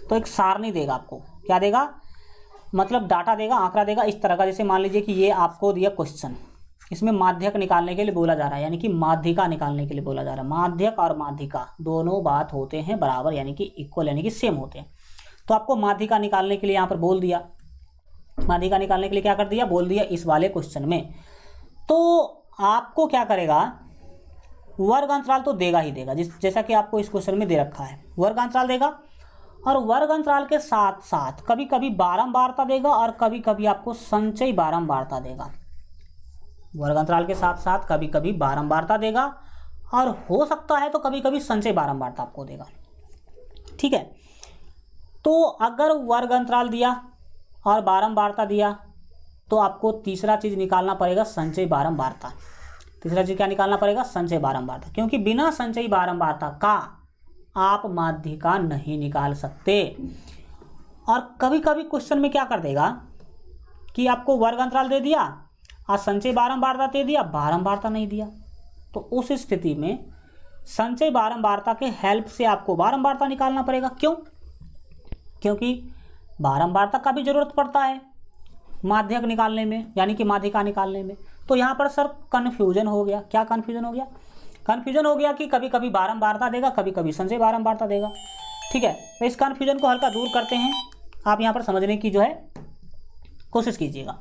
तो एक सारणी देगा आपको, क्या देगा, मतलब डाटा देगा, आंकड़ा देगा इस तरह का। जैसे मान लीजिए कि ये आपको दिया क्वेश्चन, इसमें माध्यक निकालने के लिए बोला जा रहा है, यानी कि माध्यिका निकालने के लिए बोला जा रहा है। माध्यक और माध्यिका दोनों बात होते हैं बराबर, यानी कि इक्वल, यानी कि सेम होते हैं। तो आपको माध्यिका निकालने के लिए यहाँ पर बोल दिया, माध्यिका निकालने के लिए क्या कर दिया, बोल दिया इस वाले क्वेश्चन में। तो आपको क्या करेगा, वर्ग अंतराल तो देगा ही देगा, जैसा कि आपको इस क्वेश्चन में दे रखा है, वर्ग अंतराल देगा। और वर्ग अंतराल के साथ साथ कभी कभी बारंबारता देगा और कभी कभी आपको संचयी बारंबारता देगा। वर्ग अंतराल के साथ साथ कभी कभी बारंबारता देगा और हो सकता है तो कभी कभी संचयी बारंबारता आपको देगा, ठीक है। तो अगर वर्ग अंतराल दिया और बारंबारता दिया तो आपको तीसरा चीज़ निकालना पड़ेगा, संचयी बारंबारता। तीसरा चीज़ क्या निकालना पड़ेगा, संचयी बारंबारता, क्योंकि बिना संचयी बारंबारता का आप माध्यिका नहीं निकाल सकते। और कभी कभी क्वेश्चन में क्या कर देगा कि आपको वर्ग अंतराल दे दिया और संचयी बारंबारता दे दिया, बारंबारता नहीं दिया। तो उस स्थिति में संचयी बारंबारता के हेल्प से आपको बारंबारता निकालना पड़ेगा। क्यों, क्योंकि बारंबारता का भी जरूरत पड़ता है माध्यक निकालने में, यानी कि माध्यिका निकालने में। तो यहाँ पर सर कन्फ्यूजन हो गया। क्या कन्फ्यूजन हो गया, कन्फ्यूजन हो गया कि कभी कभी बारंबारता देगा, कभी कभी संचयी बारंबारता देगा, ठीक है। तो इस कन्फ्यूजन को हल्का दूर करते हैं, आप यहाँ पर समझने की जो है कोशिश कीजिएगा।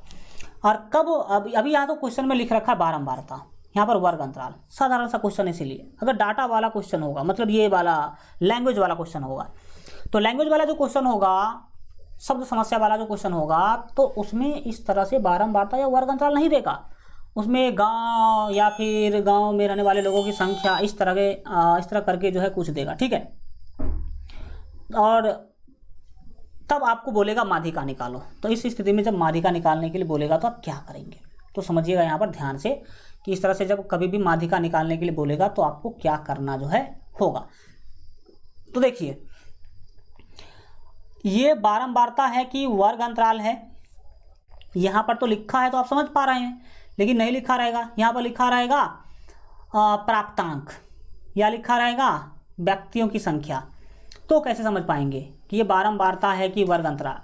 और कब, अभी यहाँ तो क्वेश्चन में लिख रखा है बारंबारता, यहाँ पर वर्ग अंतराल, साधारण सा क्वेश्चन। इसीलिए अगर डाटा वाला क्वेश्चन होगा, मतलब ये वाला लैंग्वेज वाला क्वेश्चन होगा, तो लैंग्वेज वाला जो क्वेश्चन होगा, शब्द समस्या वाला जो क्वेश्चन होगा, तो उसमें इस तरह से बारंबारता या वर्ग अंतराल नहीं देगा। उसमें गांव या फिर गांव में रहने वाले लोगों की संख्या इस तरह करके जो है कुछ देगा, ठीक है। और तब आपको बोलेगा माध्यिका निकालो। तो इस स्थिति में जब माध्यिका निकालने के लिए बोलेगा तो आप क्या करेंगे, तो समझिएगा यहाँ पर ध्यान से कि इस तरह से जब कभी भी माध्यिका निकालने के लिए बोलेगा तो आपको क्या करना जो है होगा। तो देखिए, ये बारंबारता है कि वर्ग अंतराल है, यहाँ पर तो लिखा है तो आप समझ पा रहे हैं, लेकिन नहीं लिखा रहेगा, यहाँ पर लिखा रहेगा प्राप्तांक या लिखा रहेगा व्यक्तियों की संख्या। तो कैसे समझ पाएंगे कि ये बारंबारता है कि वर्ग अंतराल,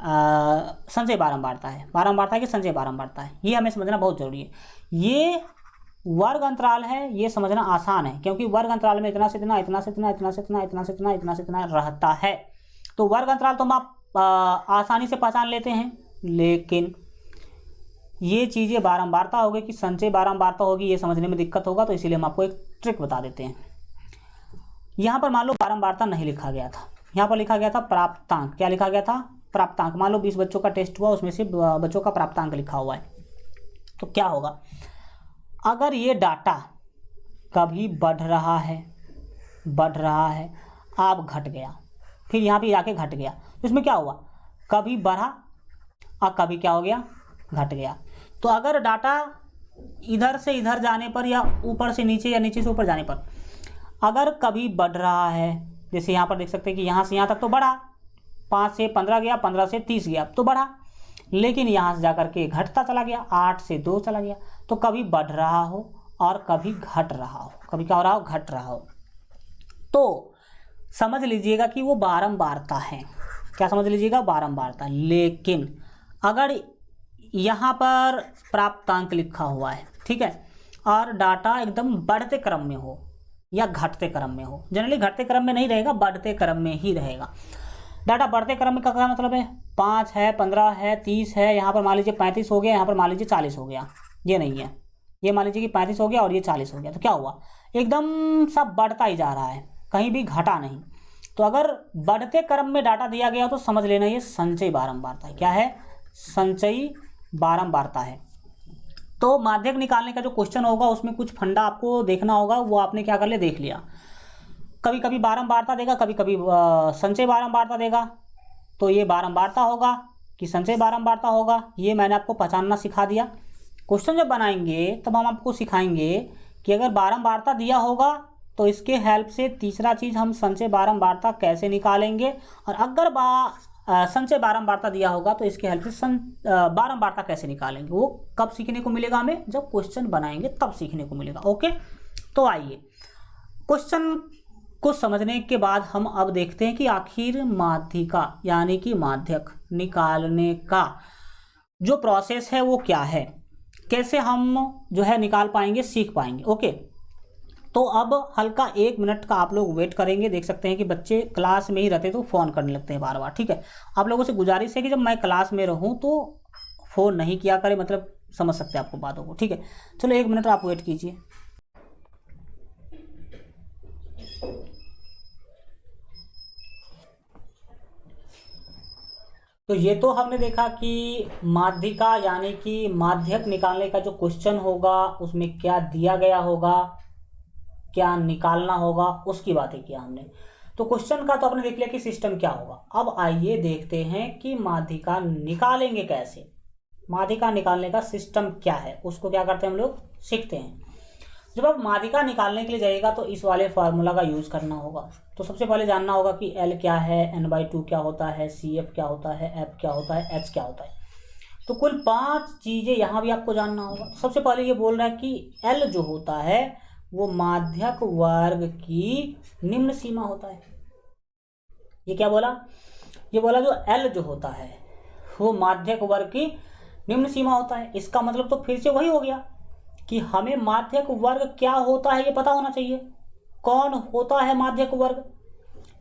संचयी बारंबारता है, बारंबारता है कि संचयी बारंबारता है, ये हमें समझना बहुत जरूरी है। ये वर्ग अंतराल है, ये समझना आसान है, क्योंकि वर्ग अंतराल में इतना से इतना, इतना से इतना, इतना से इतना, इतना से इतना, इतना से इतना रहता है। तो वर्ग अंतराल तो हम आप आसानी से पहचान लेते हैं, लेकिन ये चीज़ें बारंबारता होगी कि संचयी बारंबारता होगी, ये समझने में दिक्कत होगा। तो इसीलिए हम आपको एक ट्रिक बता देते हैं। यहाँ पर मान लो बारंबारता नहीं लिखा गया था, यहाँ पर लिखा गया था प्राप्तांक। क्या लिखा गया था, प्राप्तांक। मान लो 20 बच्चों का टेस्ट हुआ, उसमें से बच्चों का प्राप्तांक लिखा हुआ है। तो क्या होगा, अगर ये डाटा कभी बढ़ रहा है, आप घट गया, फिर यहाँ पे आके घट गया, तो इसमें क्या हुआ, कभी बढ़ा और कभी क्या हो गया, घट गया। तो अगर डाटा इधर से इधर जाने पर या ऊपर से नीचे या नीचे से ऊपर जाने पर अगर कभी बढ़ रहा है, जैसे यहाँ पर देख सकते हैं कि यहाँ से यहाँ तक तो बढ़ा, 5 से 15 गया, 15 से 30 गया तो बढ़ा, लेकिन यहाँ से जाकर के घटता चला गया, 8 से 2 चला गया। तो कभी बढ़ रहा हो और कभी घट रहा हो, कभी क्या हो रहा हो, घट रहा हो। तो समझ लीजिएगा कि वो बारंबारता है। क्या समझ लीजिएगा, बारंबारता। लेकिन अगर यहाँ पर प्राप्तांक लिखा हुआ है, ठीक है, और डाटा एकदम बढ़ते क्रम में हो, या घटते क्रम में हो। जनरली घटते क्रम में नहीं रहेगा, बढ़ते क्रम में ही रहेगा। डाटा बढ़ते क्रम में का क्या मतलब है, 5 है, 15 है, 30 है, यहाँ पर मान लीजिए 35 हो गया, यहाँ पर मान लीजिए 40 हो गया, ये नहीं है, ये मान लीजिए कि 35 हो गया और ये 40 हो गया, तो क्या हुआ, एकदम सब बढ़ता ही जा रहा है, कहीं भी घटा नहीं। तो अगर बढ़ते क्रम में डाटा दिया गया तो समझ लेना ये संचयी बारंबारता है। क्या है, संचयी बारंबारता है। तो माध्यक निकालने का जो क्वेश्चन होगा उसमें कुछ फंडा आपको देखना होगा, वो आपने क्या कर लिया, देख लिया। कभी कभी बारंबारता देगा, कभी कभी संचय बारंबारता देगा, तो ये बारंबारता होगा कि संचय बारंबारता होगा, ये मैंने आपको पहचानना सिखा दिया। क्वेश्चन जब बनाएंगे तब हम आपको सिखाएंगे कि अगर बारंबारता दिया होगा तो इसके हेल्प से तीसरा चीज़ हम संचय बारंबारता कैसे निकालेंगे, और अगर संचय बारंबारता दिया होगा तो इसके हेल्प से बारंबारता कैसे निकालेंगे, वो कब सीखने को मिलेगा हमें, जब क्वेश्चन बनाएंगे तब सीखने को मिलेगा। ओके, तो आइए क्वेश्चन को समझने के बाद हम अब देखते हैं कि आखिर माध्यिका यानी कि माध्यक निकालने का जो प्रोसेस है वो क्या है, कैसे हम जो है निकाल पाएंगे, सीख पाएंगे। ओके, तो अब हल्का 1 मिनट का आप लोग वेट करेंगे। देख सकते हैं कि बच्चे क्लास में ही रहते तो फ़ोन करने लगते हैं बार बार। ठीक है, आप लोगों से गुजारिश है कि जब मैं क्लास में रहूं तो फ़ोन नहीं किया करें, मतलब समझ सकते हैं आपको बातों को। ठीक है, चलो 1 मिनट आप वेट कीजिए। तो ये तो हमने देखा कि माध्यिका यानी कि माध्यक निकालने का जो क्वेश्चन होगा उसमें क्या दिया गया होगा, क्या निकालना होगा, उसकी बातें किया हमने। तो क्वेश्चन का तो आपने देख लिया कि सिस्टम क्या होगा। अब आइए देखते हैं कि माध्यिका निकालेंगे कैसे। माध्यिका निकालने का सिस्टम क्या है उसको क्या करते हैं हम लोग, सीखते हैं। जब आप माध्यिका निकालने के लिए जाइएगा तो इस वाले फार्मूला का यूज करना होगा। तो सबसे पहले जानना होगा कि L क्या है, n/2 क्या होता है, CF क्या होता है, F क्या होता है, H क्या होता है। तो कुल 5 चीजें यहाँ भी आपको जानना होगा। सबसे पहले ये बोल रहा है कि L जो होता है वो माध्यक वर्ग की निम्न सीमा होता है। ये क्या बोला, ये बोला जो L जो होता है वो माध्यक वर्ग की निम्न सीमा होता है। इसका मतलब तो फिर से वही हो गया कि हमें माध्यक वर्ग क्या होता है ये पता होना चाहिए। कौन होता है माध्यक वर्ग,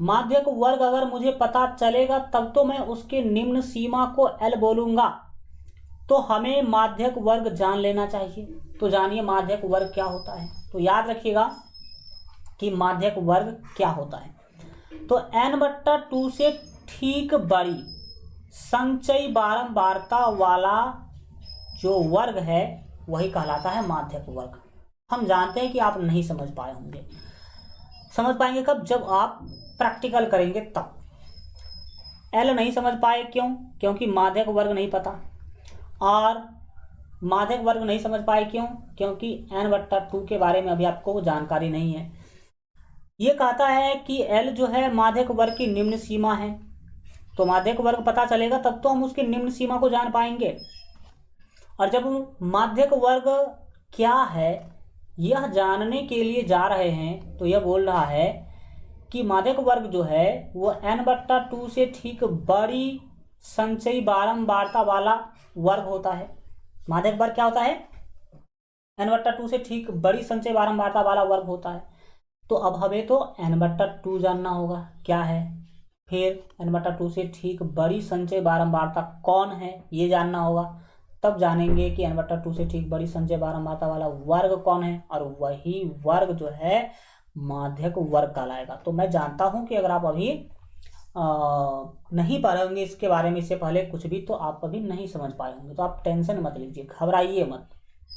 माध्यक वर्ग अगर मुझे पता चलेगा तब तो मैं उसके निम्न सीमा को L बोलूंगा। तो हमें माध्यक वर्ग जान लेना चाहिए। तो जानिए माध्यक वर्ग क्या होता है। तो याद रखिएगा कि माध्यक वर्ग क्या होता है। तो n/2 से ठीक बड़ी संचयी बारंबारता वाला जो वर्ग है वही कहलाता है माध्यक वर्ग। हम जानते हैं कि आप नहीं समझ पाए होंगे, समझ पाएंगे कब, जब आप प्रैक्टिकल करेंगे तब। L नहीं समझ पाए क्यों, क्योंकि माध्यक वर्ग नहीं पता, और माध्यक वर्ग नहीं समझ पाए क्यों, क्योंकि n/2 के बारे में अभी आपको जानकारी नहीं है। ये कहता है कि L जो है माध्यक वर्ग की निम्न सीमा है। तो माध्यक वर्ग पता चलेगा तब तो हम उसकी निम्न सीमा को जान पाएंगे। और जब माध्यक वर्ग क्या है यह जानने के लिए जा रहे हैं तो यह बोल रहा है कि माध्यक वर्ग जो है वो n/2 से ठीक बड़ी संचयी बारंबारता वाला वर्ग होता है। माध्यक वर्ग क्या होता है, n/2 से ठीक बड़ी संचयी बारंबारता वाला वर्ग होता है। तो अब हमें तो n/2 जानना होगा क्या है, फिर n/2 से ठीक बड़ी संचयी बारंबारता कौन है ये जानना होगा। तब जानेंगे कि n/2 से ठीक बड़ी संचयी बारंबारता वाला वर्ग कौन है, और वही वर्ग जो है माध्यक वर्ग कहलाएगा। तो मैं जानता हूं कि अगर आप अभी नहीं पढ़ेंगे इसके बारे में इससे पहले कुछ भी, तो आप अभी नहीं समझ पाए होंगे। तो आप टेंशन मत लीजिए, घबराइए मत,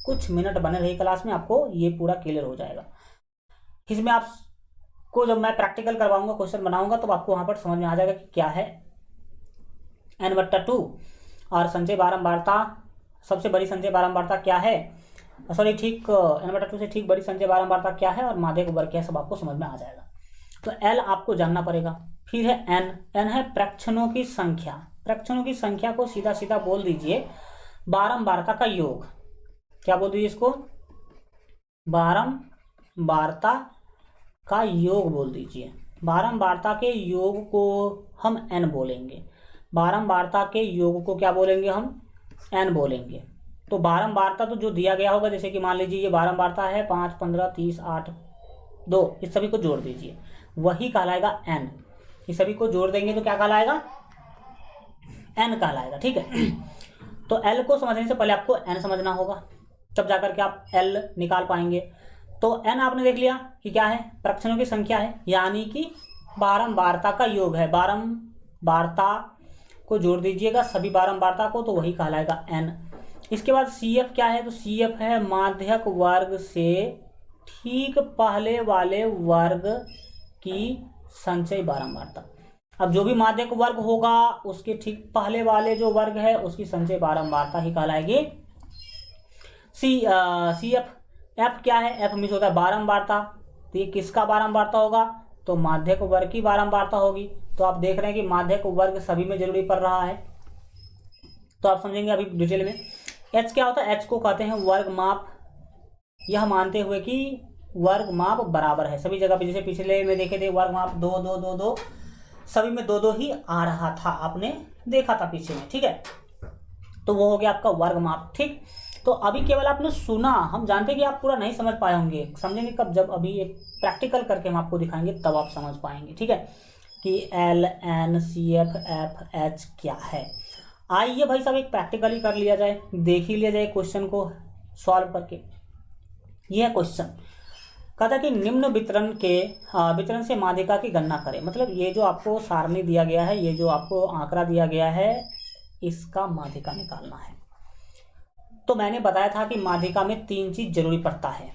कुछ मिनट बने रही क्लास में, आपको ये पूरा क्लियर हो जाएगा। इसमें आपको जब मैं प्रैक्टिकल करवाऊंगा, क्वेश्चन बनाऊंगा, तो आपको वहां पर समझ में आ जाएगा कि क्या है n/2 और संचयी बारंबारता, सबसे बड़ी संचयी बारंबारता क्या है, सॉरी ठीक n/2 से ठीक बड़ी संचयी बारंबारता क्या है, और माध्यक वर्ग क्या है, सब आपको समझ में आ जाएगा। तो L आपको जानना पड़ेगा। फिर है n है प्रक्षणों की संख्या। प्रक्षणों की संख्या को सीधा सीधा बोल दीजिए बारंबारता का योग। क्या बोल दीजिए इसको, बारंबारता का योग बोल दीजिए। बारंबारता के योग को हम n बोलेंगे, बारंबारता के योग को क्या बोलेंगे, हम n बोलेंगे। तो बारंबारता तो जो दिया गया होगा, जैसे कि मान लीजिए ये बारंबारता है 5, 15, 30, 8, 2, इस सभी को जोड़ दीजिए, वही कहलाएगा n। इस सभी को जोड़ देंगे तो क्या कहलाएगा, n कहलाएगा। ठीक है, तो l को समझने से पहले आपको n समझना होगा, तब जाकर के आप l निकाल पाएंगे। तो n आपने देख लिया कि क्या है, प्रक्षणों की संख्या है, यानी कि बारंबारता का योग है। बारंबारता को जोड़ दीजिएगा सभी बारंबारता को, तो वही कहलाएगा n। इसके बाद CF क्या है, तो CF है माध्यक वर्ग से ठीक पहले वाले वर्ग की संचयी बारंबारता। अब जो भी माध्यक वर्ग होगा उसके ठीक पहले वाले जो वर्ग है उसकी संचयी बारंबारता ही कहलाएगी CF। F क्या है, F मीन्स होता है बारंबारता, तो ये किसका बारंबारता होगा, तो माध्यक वर्ग की बारंबारता होगी। तो आप देख रहे हैं कि माध्यक वर्ग सभी में जरूरी पड़ रहा है, तो आप समझेंगे अभी डिटेल में। H क्या होता है, H को कहते हैं वर्ग माप, यह मानते हुए कि वर्ग माप बराबर है सभी जगह पे। जैसे पिछले में देखे थे वर्ग माप 2 2 2 2, सभी में 2 2 ही आ रहा था, आपने देखा था पीछे में। ठीक है, तो वो हो गया आपका वर्ग माप। ठीक, तो अभी केवल आपने सुना, हम जानते हैं कि आप पूरा नहीं समझ पाए होंगे, समझेंगे कब, जब अभी एक प्रैक्टिकल करके हम आपको दिखाएंगे तब आप समझ पाएंगे। ठीक है, कि L N C F F H क्या है। आइए भाई साहब एक प्रैक्टिकली कर लिया जाए, देख ही लिया जाए क्वेश्चन को सॉल्व करके। यह क्वेश्चन कहता है कि निम्न वितरण से माध्यिका की गणना करें। मतलब ये जो आपको सारणी दिया गया है, ये जो आपको आंकड़ा दिया गया है, इसका माध्यिका निकालना है। तो मैंने बताया था कि माध्यिका में 3 चीज जरूरी पड़ता है,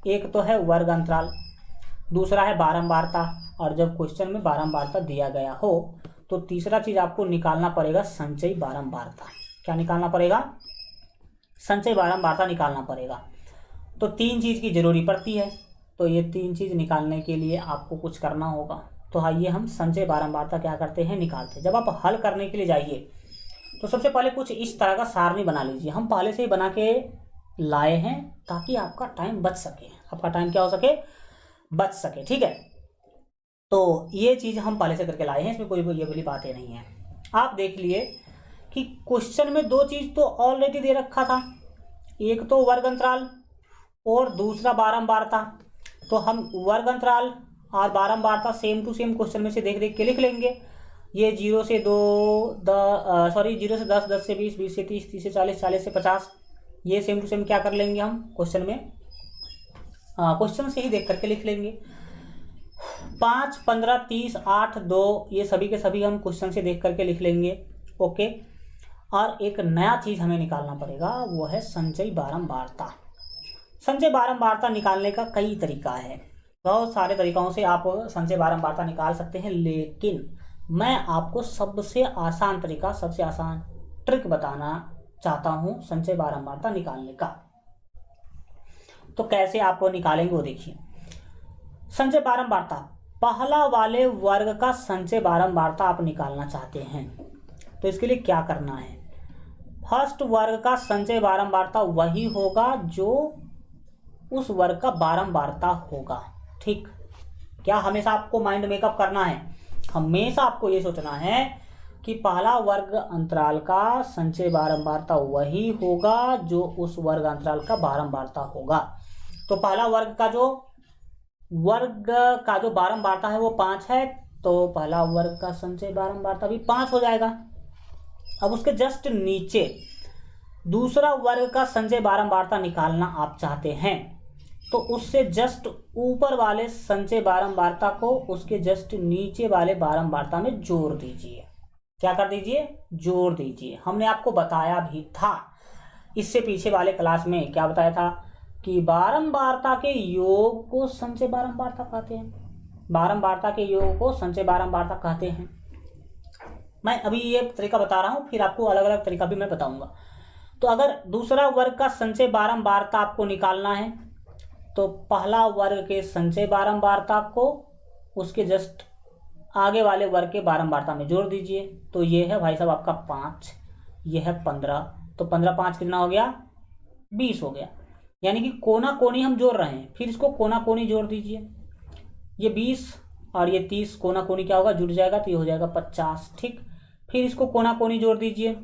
एक तो है वर्ग अंतराल, दूसरा है बारंबारता, और जब क्वेश्चन में बारंबारता दिया गया हो तो तीसरा चीज आपको निकालना पड़ेगा संचयी बारंबारता। क्या निकालना पड़ेगा, संचयी बारंबारता निकालना पड़ेगा। तो 3 चीज की जरूरी पड़ती है, तो ये 3 चीज निकालने के लिए आपको कुछ करना होगा। तो आइए हम संचयी बारंबारता क्या करते हैं, निकालते हैं। जब आप हल करने के लिए जाइए तो सबसे पहले कुछ इस तरह का सारणी बना लीजिए, हम पहले से ही बना के लाए हैं ताकि आपका टाइम बच सके, आपका टाइम क्या हो सके, बच सके। ठीक है, तो ये चीज हम पहले से करके लाए हैं, इसमें कोई ये वाली बातें नहीं है। आप देख लिए कि क्वेश्चन में 2 चीज तो ऑलरेडी दे रखा था, एक तो वर्ग अंतराल और दूसरा बारंबारता। तो हम वर्ग अंतराल और बारंबारता सेम टू सेम क्वेश्चन में से देख देख के लिख लेंगे। ये 0 से 0 से 10, 10 से 20, 20 से 30, 30 से 40, 40 से 50, ये सेम टू सेम क्या कर लेंगे हम क्वेश्चन में, क्वेश्चन से ही देख करके लिख लेंगे। 5, 15, 30, 8, 2, ये सभी के सभी हम क्वेश्चन से देख करके लिख लेंगे। ओके, और एक नया चीज हमें निकालना पड़ेगा, वो है संचयी बारंबारता। संचयी बारंबारता निकालने का कई तरीका है, बहुत सारे तरीकों से आप संचयी बारंबारता निकाल सकते हैं, लेकिन मैं आपको सबसे आसान तरीका, सबसे आसान ट्रिक बताना चाहता हूं संचयी बारंबारता निकालने का। तो कैसे आप निकालेंगे वो देखिए। संचयी बारंबारता, पहला वाले वर्ग का संचयी बारंबारता आप निकालना चाहते हैं, तो इसके लिए क्या करना है, फर्स्ट वर्ग का संचयी बारंबारता वही होगा जो उस वर्ग का बारंबारता होगा। ठीक, क्या हमेशा आपको माइंड मेकअप करना है, हमेशा आपको ये सोचना है कि पहला वर्ग अंतराल का संचयी बारंबारता वही होगा जो उस वर्ग अंतराल का बारंबारता होगा। तो पहला वर्ग का जो बारंबारता है वो 5 है, तो पहला वर्ग का संचयी बारंबारता भी 5 हो जाएगा। अब उसके जस्ट नीचे दूसरा वर्ग का संचयी बारंबारता निकालना आप चाहते हैं, तो उससे जस्ट ऊपर वाले संचयी बारंबारता को उसके जस्ट नीचे वाले बारंबारता में जोड़ दीजिए। क्या कर दीजिए, जोड़ दीजिए। हमने आपको बताया भी था इससे पीछे वाले क्लास में, क्या बताया था कि बारंबारता के योग को संचयी बारंबारता कहते हैं, बारंबारता के योग को संचयी बारंबारता कहते हैं। मैं अभी ये तरीका बता रहा हूँ, फिर आपको अलग अलग तरीका भी मैं बताऊंगा। तो अगर दूसरा वर्ग का संचयी बारंबारता आपको निकालना है, तो पहला वर्ग के संचयी बारंबारता को उसके जस्ट आगे वाले वर्ग के बारंबारता में जोड़ दीजिए। तो ये है भाई साहब आपका 5, ये है 15, तो 15 5 कितना हो गया, 20 हो गया। यानी कि कोना कोनी हम जोड़ रहे हैं, फिर इसको कोना कोनी जोड़ दीजिए। ये 20 और ये 30 कोना कोनी क्या होगा, जुड़ जाएगा, तो ये हो जाएगा 50। ठीक, फिर इसको कोना कोनी जोड़ दीजिए,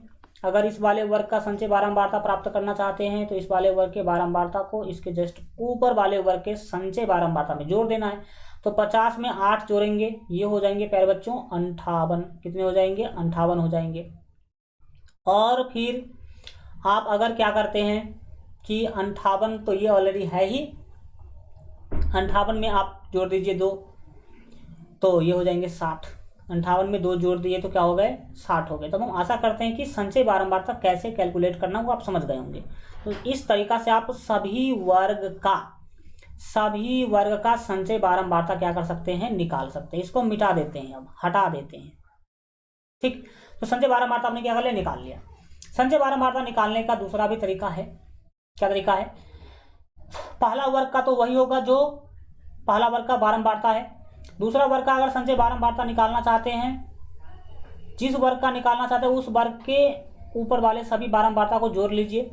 अगर इस वाले वर्ग का संचय बारंबारता प्राप्त करना चाहते हैं तो इस वाले वर्ग के बारंबारता को इसके जस्ट ऊपर वाले वर्ग के संचय बारंबारता में जोड़ देना है। तो 50 में 8 जोड़ेंगे, ये हो जाएंगे प्यारे बच्चों 58। कितने हो जाएंगे? 58 हो जाएंगे। और फिर आप अगर क्या करते हैं कि 58 तो ये ऑलरेडी है ही, 58 में आप जोड़ दीजिए 2, तो ये हो जाएंगे 60। 58 में 2 जोड़ दिए तो क्या हो गए? 60 हो गए। तो हम आशा करते हैं कि संचय बारंबारता कैसे कैलकुलेट करना वो आप समझ गए होंगे। तो इस तरीका से आप सभी वर्ग का संचय बारंबारता क्या कर सकते हैं? निकाल सकते हैं। इसको मिटा देते हैं, अब हटा देते हैं। ठीक, तो संचय बारंबारता आपने क्या कर लिया? निकाल लिया। संचय बारंबारता निकालने का दूसरा भी तरीका है। क्या तरीका है? पहला वर्ग का तो वही होगा जो पहला वर्ग का बारंबारता है। दूसरा वर्ग का अगर संचय बारंबारता निकालना चाहते हैं, जिस वर्ग का निकालना चाहते हैं उस वर्ग के ऊपर वाले सभी बारंबारता को जोड़ लीजिए।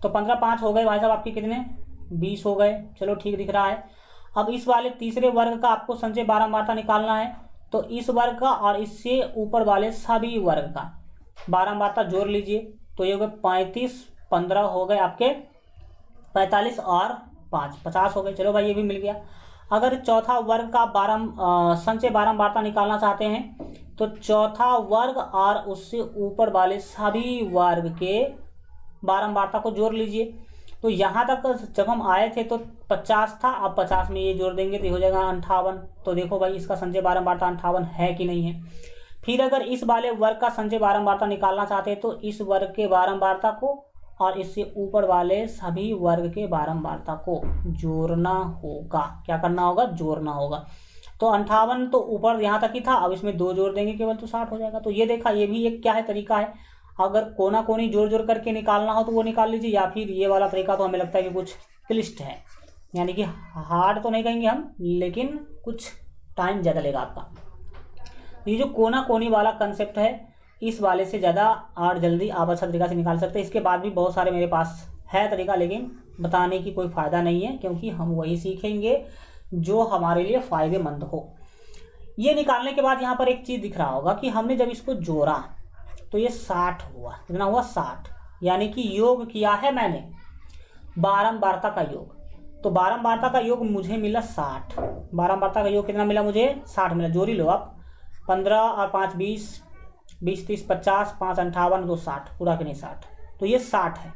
तो 15 5 हो गए भाई साहब आपके कितने? 20 हो गए। चलो ठीक दिख रहा है। अब इस वाले तीसरे वर्ग का आपको संचय बारंबारता निकालना है, तो इस वर्ग का और इससे ऊपर वाले सभी वर्ग का बारंबारता जोड़ लीजिए। तो ये हो गए 35, 15 हो गए आपके 45 और 5 50 हो गए। चलो भाई ये भी मिल गया। अगर चौथा वर्ग का संचय बारंबारता निकालना चाहते हैं तो चौथा वर्ग और उससे ऊपर वाले सभी वर्ग के बारंबारता को जोड़ लीजिए। तो यहाँ तक जब हम आए थे तो 50 था, अब 50 में ये जोड़ देंगे तो हो जाएगा 58। तो देखो भाई इसका संचय बारंबारता 58 है कि नहीं है। फिर अगर इस वाले वर्ग का संचय बारंबारता निकालना चाहते हैं तो इस वर्ग के बारंबारता को और इससे ऊपर वाले सभी वर्ग के बारंबारता को जोड़ना होगा। क्या करना होगा? जोड़ना होगा। तो 58 तो ऊपर यहाँ तक ही था, अब इसमें 2 जोड़ देंगे केवल तो 60 हो जाएगा। तो ये देखा, ये भी एक क्या है? तरीका है। अगर कोना कोनी जोड़ जोड़ करके निकालना हो तो वो निकाल लीजिए, या फिर ये वाला तरीका तो हमें लगता है कि कुछ क्लिष्ट है, यानी कि हार्ड तो नहीं कहेंगे हम, लेकिन कुछ टाइम ज़्यादा लेगा आपका। ये जो कोना कोनी वाला कंसेप्ट है, इस वाले से ज़्यादा और जल्दी आप अच्छा तरीका से निकाल सकते हैं। इसके बाद भी बहुत सारे मेरे पास है तरीका, लेकिन बताने की कोई फ़ायदा नहीं है, क्योंकि हम वही सीखेंगे जो हमारे लिए फ़ायदेमंद हो। ये निकालने के बाद यहाँ पर एक चीज़ दिख रहा होगा कि हमने जब इसको जोड़ा तो ये 60 हुआ। कितना हुआ? 60। यानी कि योग किया है मैंने बारंबारता का योग। तो बारंबारता का योग मुझे मिला 60। बारंबारता का योग कितना मिला मुझे? 60 मिला। जोड़ ही लो आप, 15 और 5 20, 20 30 50, 5 58, 2 60, पूरा कि नहीं 60। तो ये 60 है।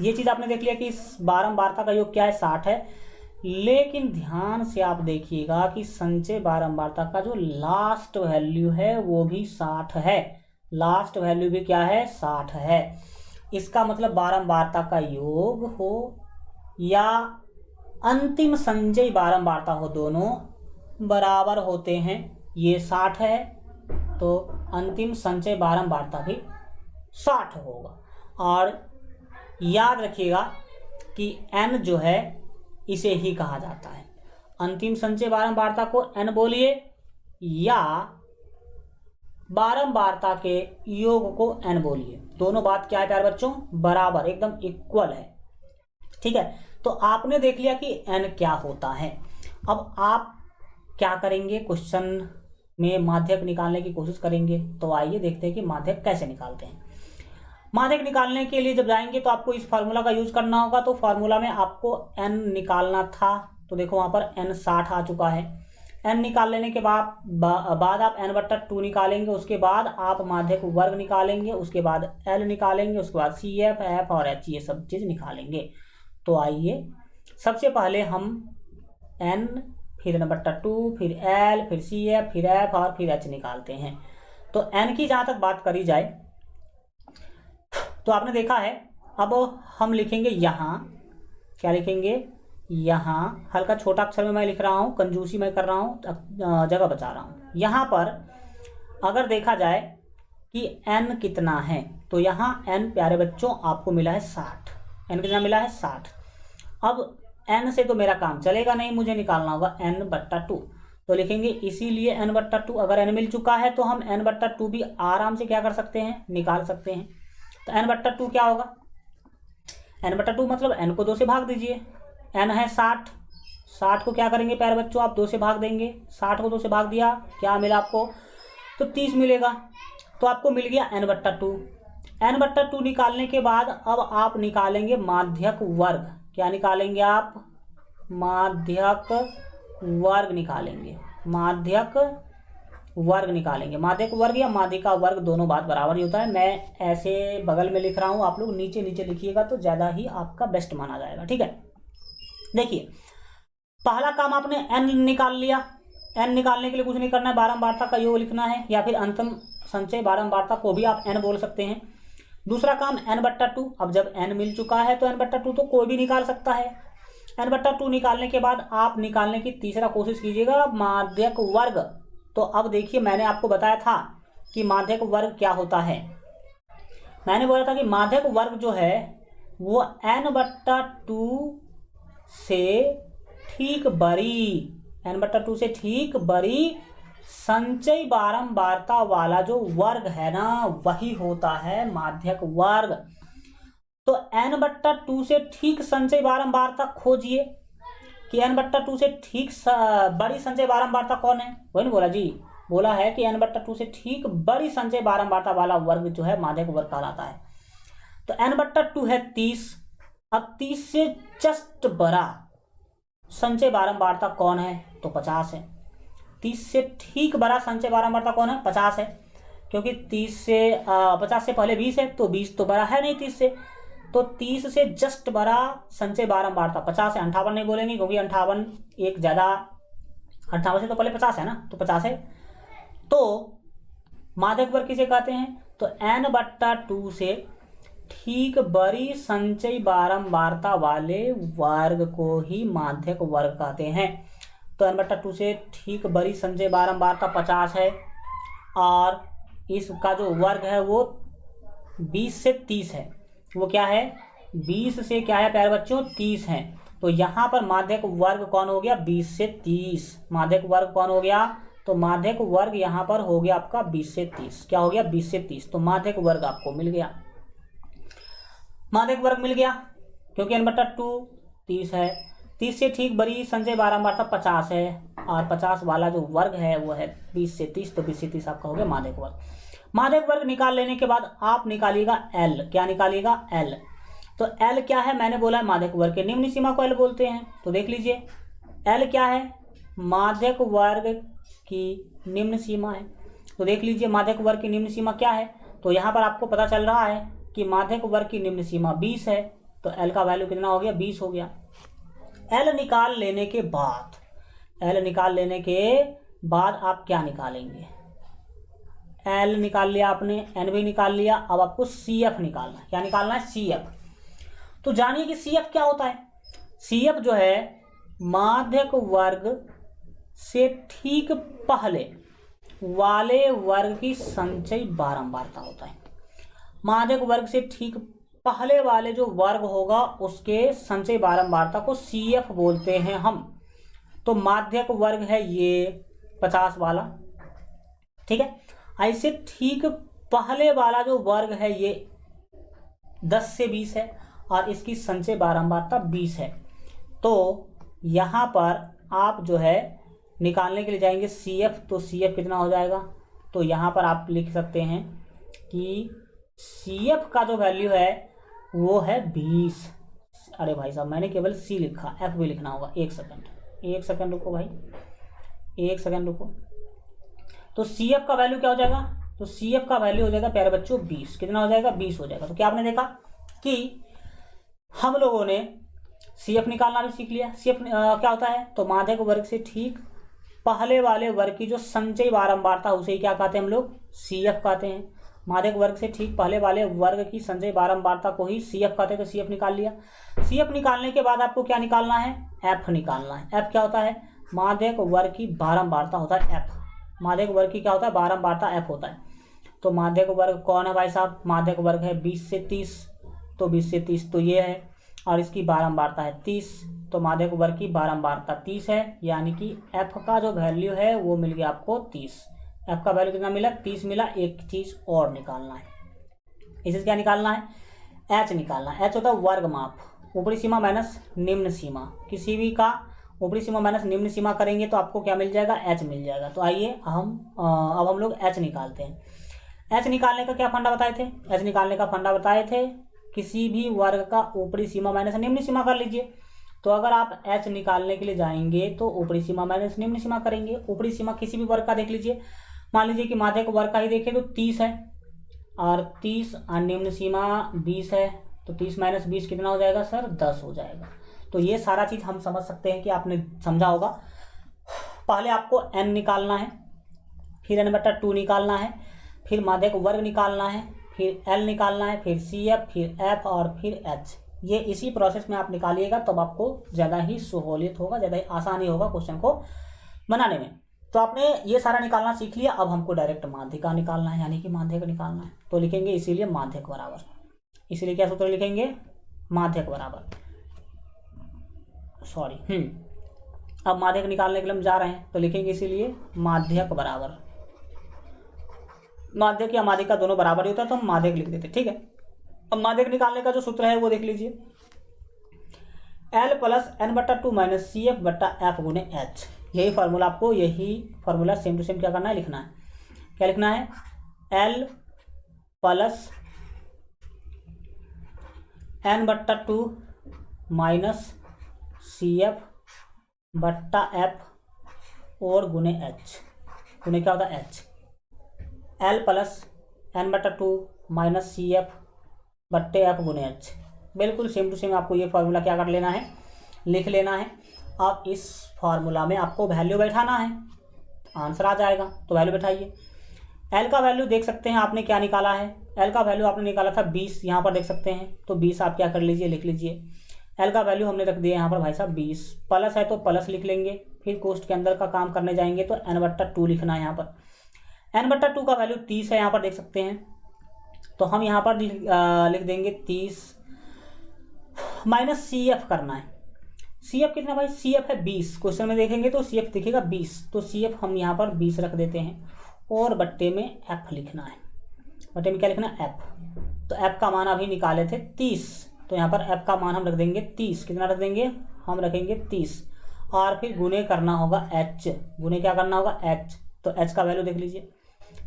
ये चीज़ आपने देख लिया कि इस बारंबारता का योग क्या है? 60 है। लेकिन ध्यान से आप देखिएगा कि संचय बारंबारता का जो लास्ट वैल्यू है वो भी 60 है। लास्ट वैल्यू भी क्या है? 60 है। इसका मतलब बारंबारता का योग हो या अंतिम संचय बारंबारता हो, दोनों बराबर होते हैं। ये 60 है तो अंतिम संचय बारंबारता भी 60 होगा। और याद रखिएगा कि n जो है इसे ही कहा जाता है। अंतिम संचय बारंबारता को n बोलिए या बारंबारता के योग को n बोलिए, दोनों बात क्या है प्यारे बच्चों? बराबर, एकदम इक्वल है। ठीक है, तो आपने देख लिया कि n क्या होता है। अब आप क्या करेंगे? क्वेश्चन में माध्यक निकालने की कोशिश करेंगे। तो आइए देखते हैं कि माध्यक कैसे निकालते हैं। माध्यक निकालने के लिए जब जाएंगे तो आपको इस फार्मूला का यूज करना होगा। तो फार्मूला में आपको n निकालना था, तो देखो वहाँ पर n 60 आ चुका है। n निकाल लेने के बाद आप n/2 निकालेंगे। उसके बाद आप माध्यक वर्ग निकालेंगे, उसके बाद l निकालेंगे, उसके बाद CF, F और H ये सब चीज़ निकालेंगे। तो आइए सबसे पहले हम n फिर n/2 फिर l फिर CF फिर F और फिर H निकालते हैं। तो n की जहाँ तक बात करी जाए तो आपने देखा है, अब हम लिखेंगे यहाँ, क्या लिखेंगे? यहाँ हल्का छोटा अक्षर में मैं लिख रहा हूँ, कंजूसी मैं कर रहा हूँ, जगह बचा रहा हूँ। यहाँ पर अगर देखा जाए कि n कितना है तो यहाँ n प्यारे बच्चों आपको मिला है 60। n कितना मिला है? 60। अब n से तो मेरा काम चलेगा नहीं, मुझे निकालना होगा n/2। तो लिखेंगे इसीलिए n/2। अगर n मिल चुका है तो हम n/2 भी आराम से क्या कर सकते हैं? निकाल सकते हैं। तो n/2 क्या होगा? n/2 मतलब n को 2 से भाग दीजिए। n है 60, 60 को क्या करेंगे प्यारे बच्चों? आप 2 से भाग देंगे। 60 को 2 से भाग दिया, क्या मिला आपको? तो 30 मिलेगा। तो आपको मिल गया n/2। n/2 निकालने के बाद अब आप निकालेंगे माध्यक वर्ग। क्या निकालेंगे आप? माध्यक वर्ग निकालेंगे। माध्यक वर्ग निकालेंगे। माध्यक वर्ग या माध्यिका वर्ग दोनों बात बराबर ही होता है। मैं ऐसे बगल में लिख रहा हूँ, आप लोग नीचे नीचे लिखिएगा तो ज़्यादा ही आपका बेस्ट माना जाएगा। ठीक है, देखिए पहला काम आपने n निकाल लिया। n निकालने के लिए कुछ नहीं करना है, बारंबारता का योग लिखना है, या फिर अंतिम संचय बारंबारता को भी आप n बोल सकते हैं। दूसरा काम n/2। अब जब n मिल चुका है तो n/2 तो कोई भी निकाल सकता है। n/2 निकालने के बाद आप निकालने की तीसरा कोशिश कीजिएगा माध्यक वर्ग। तो अब देखिए, मैंने आपको बताया था कि माध्यक वर्ग क्या होता है। मैंने बोला था कि माध्यक वर्ग जो है वो n/2 से ठीक बड़ी, n/2 से ठीक बड़ी संचय बारंबारता वाला जो वर्ग है ना, वही होता है माध्यक वर्ग। तो n/2 से ठीक संचय बारंबारता खोजिए कि n/2 से ठीक बड़ी संचय बारंबारता कौन है। वही नहीं बोला जी, बोला है कि n/2 से ठीक बड़ी संचय बारंबारता वाला वर्ग जो है माध्यक वर्ग कहलाता है। तो n/2 है 30। अब 30 से जस्ट बड़ा संचय बारंबारता कौन है? तो 50 है। 30 से ठीक बड़ा संचय बारंबारता कौन है? 50 है, क्योंकि 50 से पहले 20 है, तो 20 तो बड़ा है नहीं 30 से। तो 30 से जस्ट बड़ा संचय बारंबारता 50 है। 58 नहीं बोलेंगे क्योंकि 58 एक ज़्यादा, 58 से तो पहले 50 है ना, तो 50 है। तो माध्यक वर्ग किसे कहते हैं? तो n/2 से ठीक बड़ी संचय बारंबारता वाले वर्ग को ही माध्यक वर्ग कहते हैं। तो n/2 से ठीक बड़ी संचय बारंबारता 50 है, और इसका जो वर्ग है वो 20 से 30 है। वो क्या है? 20 से क्या है प्यारे बच्चों? 30 है। तो यहाँ पर माध्यक वर्ग कौन हो गया? 20 से 30। माध्यक वर्ग कौन हो गया? तो माध्यक वर्ग यहाँ पर हो गया आपका 20 से 30। क्या हो गया? 20 से 30। तो माध्यक वर्ग आपको मिल गया। माध्यक वर्ग मिल गया क्योंकि n/2 30 है। 30 से ठीक बड़ी संचय बारंबारता 50 है, और 50 वाला जो वर्ग है वो है 20 से 30। तो 20 से 30 आपका हो गया माध्यक वर्ग। माध्यक वर्ग निकाल लेने के बाद आप निकालिएगा L। क्या निकालिएगा? L। तो L क्या है? मैंने बोला है माध्यक वर्ग के निम्न सीमा को L बोलते हैं। तो देख लीजिए L क्या है? माध्यक वर्ग की निम्न सीमा है। तो देख लीजिए माध्यक वर्ग की निम्न सीमा क्या है। तो यहाँ पर आपको पता चल रहा है कि माध्यक वर्ग की निम्न सीमा 20 है। तो L का वैल्यू कितना हो गया? 20 हो गया। L निकाल लेने के बाद, L निकाल लेने के बाद आप क्या निकालेंगे? L निकाल लिया आपने, N भी निकाल लिया। अब आपको CF निकालना है। क्या निकालना है? CF। तो जानिए कि CF क्या होता है। CF जो है माध्यक वर्ग से ठीक पहले वाले वर्ग की संचय बारंबारता होता है। माध्यक वर्ग से ठीक पहले वाले जो वर्ग होगा उसके संचय बारंबारता को CF बोलते हैं हम। तो माध्यक वर्ग है ये 50 वाला, ठीक है। ऐसे ठीक पहले वाला जो वर्ग है ये 10 से 20 है, और इसकी संचय बारंबारता 20 है। तो यहाँ पर आप जो है निकालने के लिए जाएंगे CF। तो CF कितना हो जाएगा? तो यहाँ पर आप लिख सकते हैं कि CF का जो वैल्यू है वो है 20। अरे भाई साहब, मैंने केवल C लिखा, F भी लिखना होगा। एक सेकंड रुको भाई, एक सेकंड रुको। तो CF का वैल्यू क्या हो जाएगा? तो CF का वैल्यू हो जाएगा प्यारे बच्चों 20। कितना हो जाएगा? 20 हो जाएगा। तो क्या आपने देखा कि हम लोगों ने CF निकालना भी सीख लिया। CF क्या होता है? तो माध्यक वर्ग से ठीक पहले वाले वर्ग की जो संचय बारंबारता उसे ही क्या कहते हैं हम लोग? CF कहते हैं। माध्यक वर्ग से ठीक पहले वाले वर्ग की संचय बारंबारता को ही CF कहते हैं। तो CF निकाल लिया। CF निकालने के बाद आपको क्या निकालना है? F निकालना है। F क्या होता है? माध्यक वर्ग की बारंबारता होता है F। माध्यक वर्ग की क्या होता है? बारंबारता F होता है। तो माध्यक वर्ग कौन है भाई साहब? माध्यक वर्ग है 20 से 30। तो 20 से 30 तो ये है, और इसकी बारंबारता है 30। तो माध्यक वर्ग की बारंबारता 30 है, यानी कि F का जो वैल्यू है वो मिल गया आपको 30। F का वैल्यू कितना मिला? 30 मिला। एक चीज़ और निकालना है, इसे क्या निकालना है? H निकालना है। H होता है वर्ग माप, ऊपरी सीमा माइनस निम्न सीमा। किसी भी का ऊपरी सीमा माइनस निम्न सीमा करेंगे तो आपको क्या मिल जाएगा? H मिल जाएगा। तो आइए अब हम लोग H निकालते हैं। एच निकालने का क्या फंडा बताए थे? एच निकालने का फंडा बताए थे किसी भी वर्ग का ऊपरी सीमा माइनस निम्न सीमा कर लीजिए। तो अगर आप एच निकालने के लिए जाएंगे तो ऊपरी सीमा माइनस निम्न सीमा करेंगे। ऊपरी सीमा किसी भी वर्ग का देख लीजिए, मान लीजिए कि माध्यक वर्ग का ही देखें तो 30 है और 30 और निम्न सीमा 20 है, तो 30 माइनस 20 कितना हो जाएगा सर? 10 हो जाएगा। तो ये सारा चीज़ हम समझ सकते हैं कि आपने समझा होगा। पहले आपको n निकालना है, फिर n/2 निकालना है, फिर माध्यक वर्ग निकालना है, फिर l निकालना है, फिर CF, फिर F और फिर H। ये इसी प्रोसेस में आप निकालिएगा तब आपको ज़्यादा ही सहूलियत होगा, ज़्यादा ही आसानी होगा क्वेश्चन को बनाने में। तो आपने ये सारा निकालना सीख लिया। अब हमको डायरेक्ट माध्यिका निकालना है, यानी कि माध्यक निकालना है। तो लिखेंगे इसीलिए माध्यक बराबर, इसीलिए क्या सूत्र लिखेंगे? माध्यक बराबर, सॉरी अब माध्यक निकालने के लिए हम जा रहे हैं तो लिखेंगे इसीलिए माध्यक बराबर। माध्यक या माध्यिका दोनों बराबर ही होता है तो हम माध्यक लिख देते, ठीक है। अब माध्यक निकालने का जो सूत्र है वो देख लीजिए, L + n/2 - CF/F × H। यही फार्मूला आपको, यही फार्मूला सेम टू सेम क्या करना है? लिखना है। क्या लिखना है? L + n/2 - CF/F और गुने H। गुने क्या होता है? H। L + n/2 - CF/F × H। बिल्कुल सेम टू सेम आपको ये फार्मूला क्या कर लेना है? लिख लेना है। अब इस फार्मूला में आपको वैल्यू बैठाना है, आंसर आ जाएगा। तो वैल्यू बैठाइए। L का वैल्यू देख सकते हैं आपने क्या निकाला है? L का वैल्यू आपने निकाला था 20, यहाँ पर देख सकते हैं। तो 20 आप क्या कर लीजिए? लिख लीजिए। L का वैल्यू हमने रख दिया यहाँ पर भाई साहब 20, प्लस है तो प्लस लिख लेंगे। फिर कोष्ट के अंदर का काम करने जाएंगे तो n/2 लिखना है। यहाँ पर n/2 का वैल्यू 30 है, यहाँ पर देख सकते हैं। तो हम यहाँ पर लिख देंगे 30 माइनस CF करना है। CF कितना भाई? CF है 20। क्वेश्चन में देखेंगे तो CF दिखेगा 20, तो CF हम यहाँ पर 20 रख देते हैं और बट्टे में F लिखना है। बट्टे में क्या लिखना है? F। तो F का मान अभी निकाले थे 30, तो यहाँ पर F का मान हम रख देंगे 30। कितना रख देंगे? हम रखेंगे 30 और फिर गुने करना होगा H। गुने क्या करना होगा? H। तो H का वैल्यू देख लीजिए।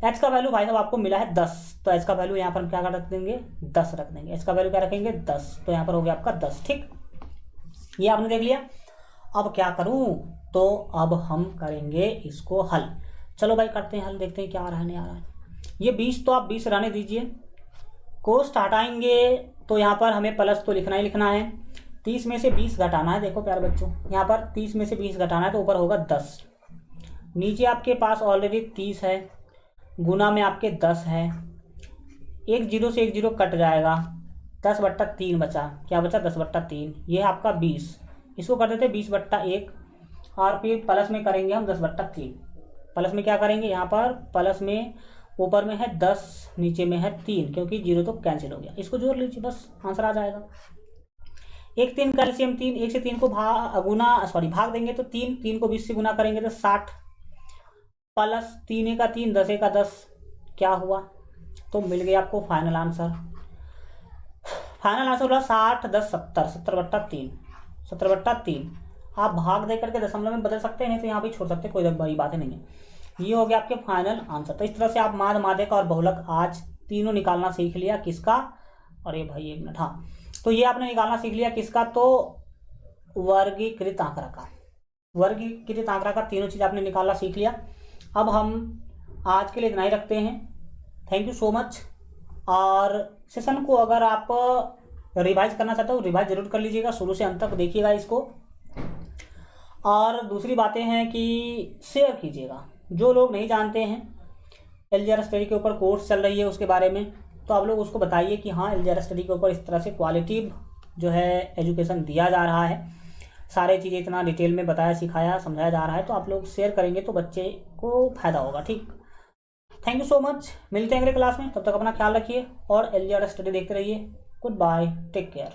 H का वैल्यू भाई साहब आपको मिला है 10, तो H का वैल्यू यहाँ पर हम क्या रख देंगे? 10 रख देंगे। H का वैल्यू क्या रखेंगे? 10। तो यहाँ पर हो गया आपका 10, ठीक। ये आपने देख लिया। अब क्या करूँ? तो अब हम करेंगे इसको हल। चलो भाई करते हैं हल, देखते हैं क्या आ रहा है नहीं आ रहा है। ये 20 तो आप 20 रहने दीजिए, कोष्ट हटाएंगे तो यहाँ पर हमें प्लस तो लिखना ही लिखना है। 30 में से 20 घटाना है। देखो प्यारे बच्चों, यहाँ पर 30 में से 20 घटाना है तो ऊपर होगा 10। नीचे आपके पास ऑलरेडी 30 है, गुना में आपके 10 है। एक जीरो से एक जीरो कट जाएगा, 10/3 बचा। क्या बचा? 10/3। ये है आपका 20। इसको कर देते 20/1 और फिर प्लस में करेंगे हम 10/3। प्लस में क्या करेंगे? यहाँ पर प्लस में ऊपर में है 10, नीचे में है 3, क्योंकि जीरो तो कैंसिल हो गया। इसको जोड़ लीजिए, बस आंसर आ जाएगा। 1 3 का एलसीएम 3, 1 से 3 को भाग देंगे तो 3 को 20 से गुना करेंगे तो 60, प्लस 3 का 3, 10 का 10, क्या हुआ? तो मिल गया आपको फाइनल आंसर। फाइनल आंसर हुआ 60 10 70, 70/3, 70/3। आप भाग दे करके दशमलव में बदल सकते हैं, नहीं तो यहाँ पे छोड़ सकते हैं, कोई बड़ी बात नहीं है। ये हो गया आपके फाइनल आंसर। तो इस तरह से आप माद, माध्यक और बहुलक आज तीनों निकालना सीख लिया। किसका? अरे भाई 1 मिनट, हाँ। तो ये आपने निकालना सीख लिया किसका? तो वर्गीकृत आंकड़ा का। वर्गीकृत आंकड़ा का तीनों चीज़ आपने निकालना सीख लिया। अब हम आज के लिए इतना ही रखते हैं। Thank you so much. और सेशन को अगर आप रिवाइज करना चाहते हो रिवाइज जरूर कर लीजिएगा, शुरू से अंत तक देखिएगा इसको। और दूसरी बातें हैं कि शेयर कीजिएगा। जो लोग नहीं जानते हैं एलजीआर स्टडी के ऊपर कोर्स चल रही है उसके बारे में, तो आप लोग उसको बताइए कि हाँ एलजीआर स्टडी के ऊपर इस तरह से क्वालिटी जो है एजुकेशन दिया जा रहा है, सारे चीज़ें इतना डिटेल में बताया, सिखाया, समझाया जा रहा है। तो आप लोग शेयर करेंगे तो बच्चे को फ़ायदा होगा, ठीक। Thank you so much. मिलते हैं अगले क्लास में, तब तक अपना ख्याल रखिए और एलजीआर स्टडी देखते रहिए। Goodbye, take care.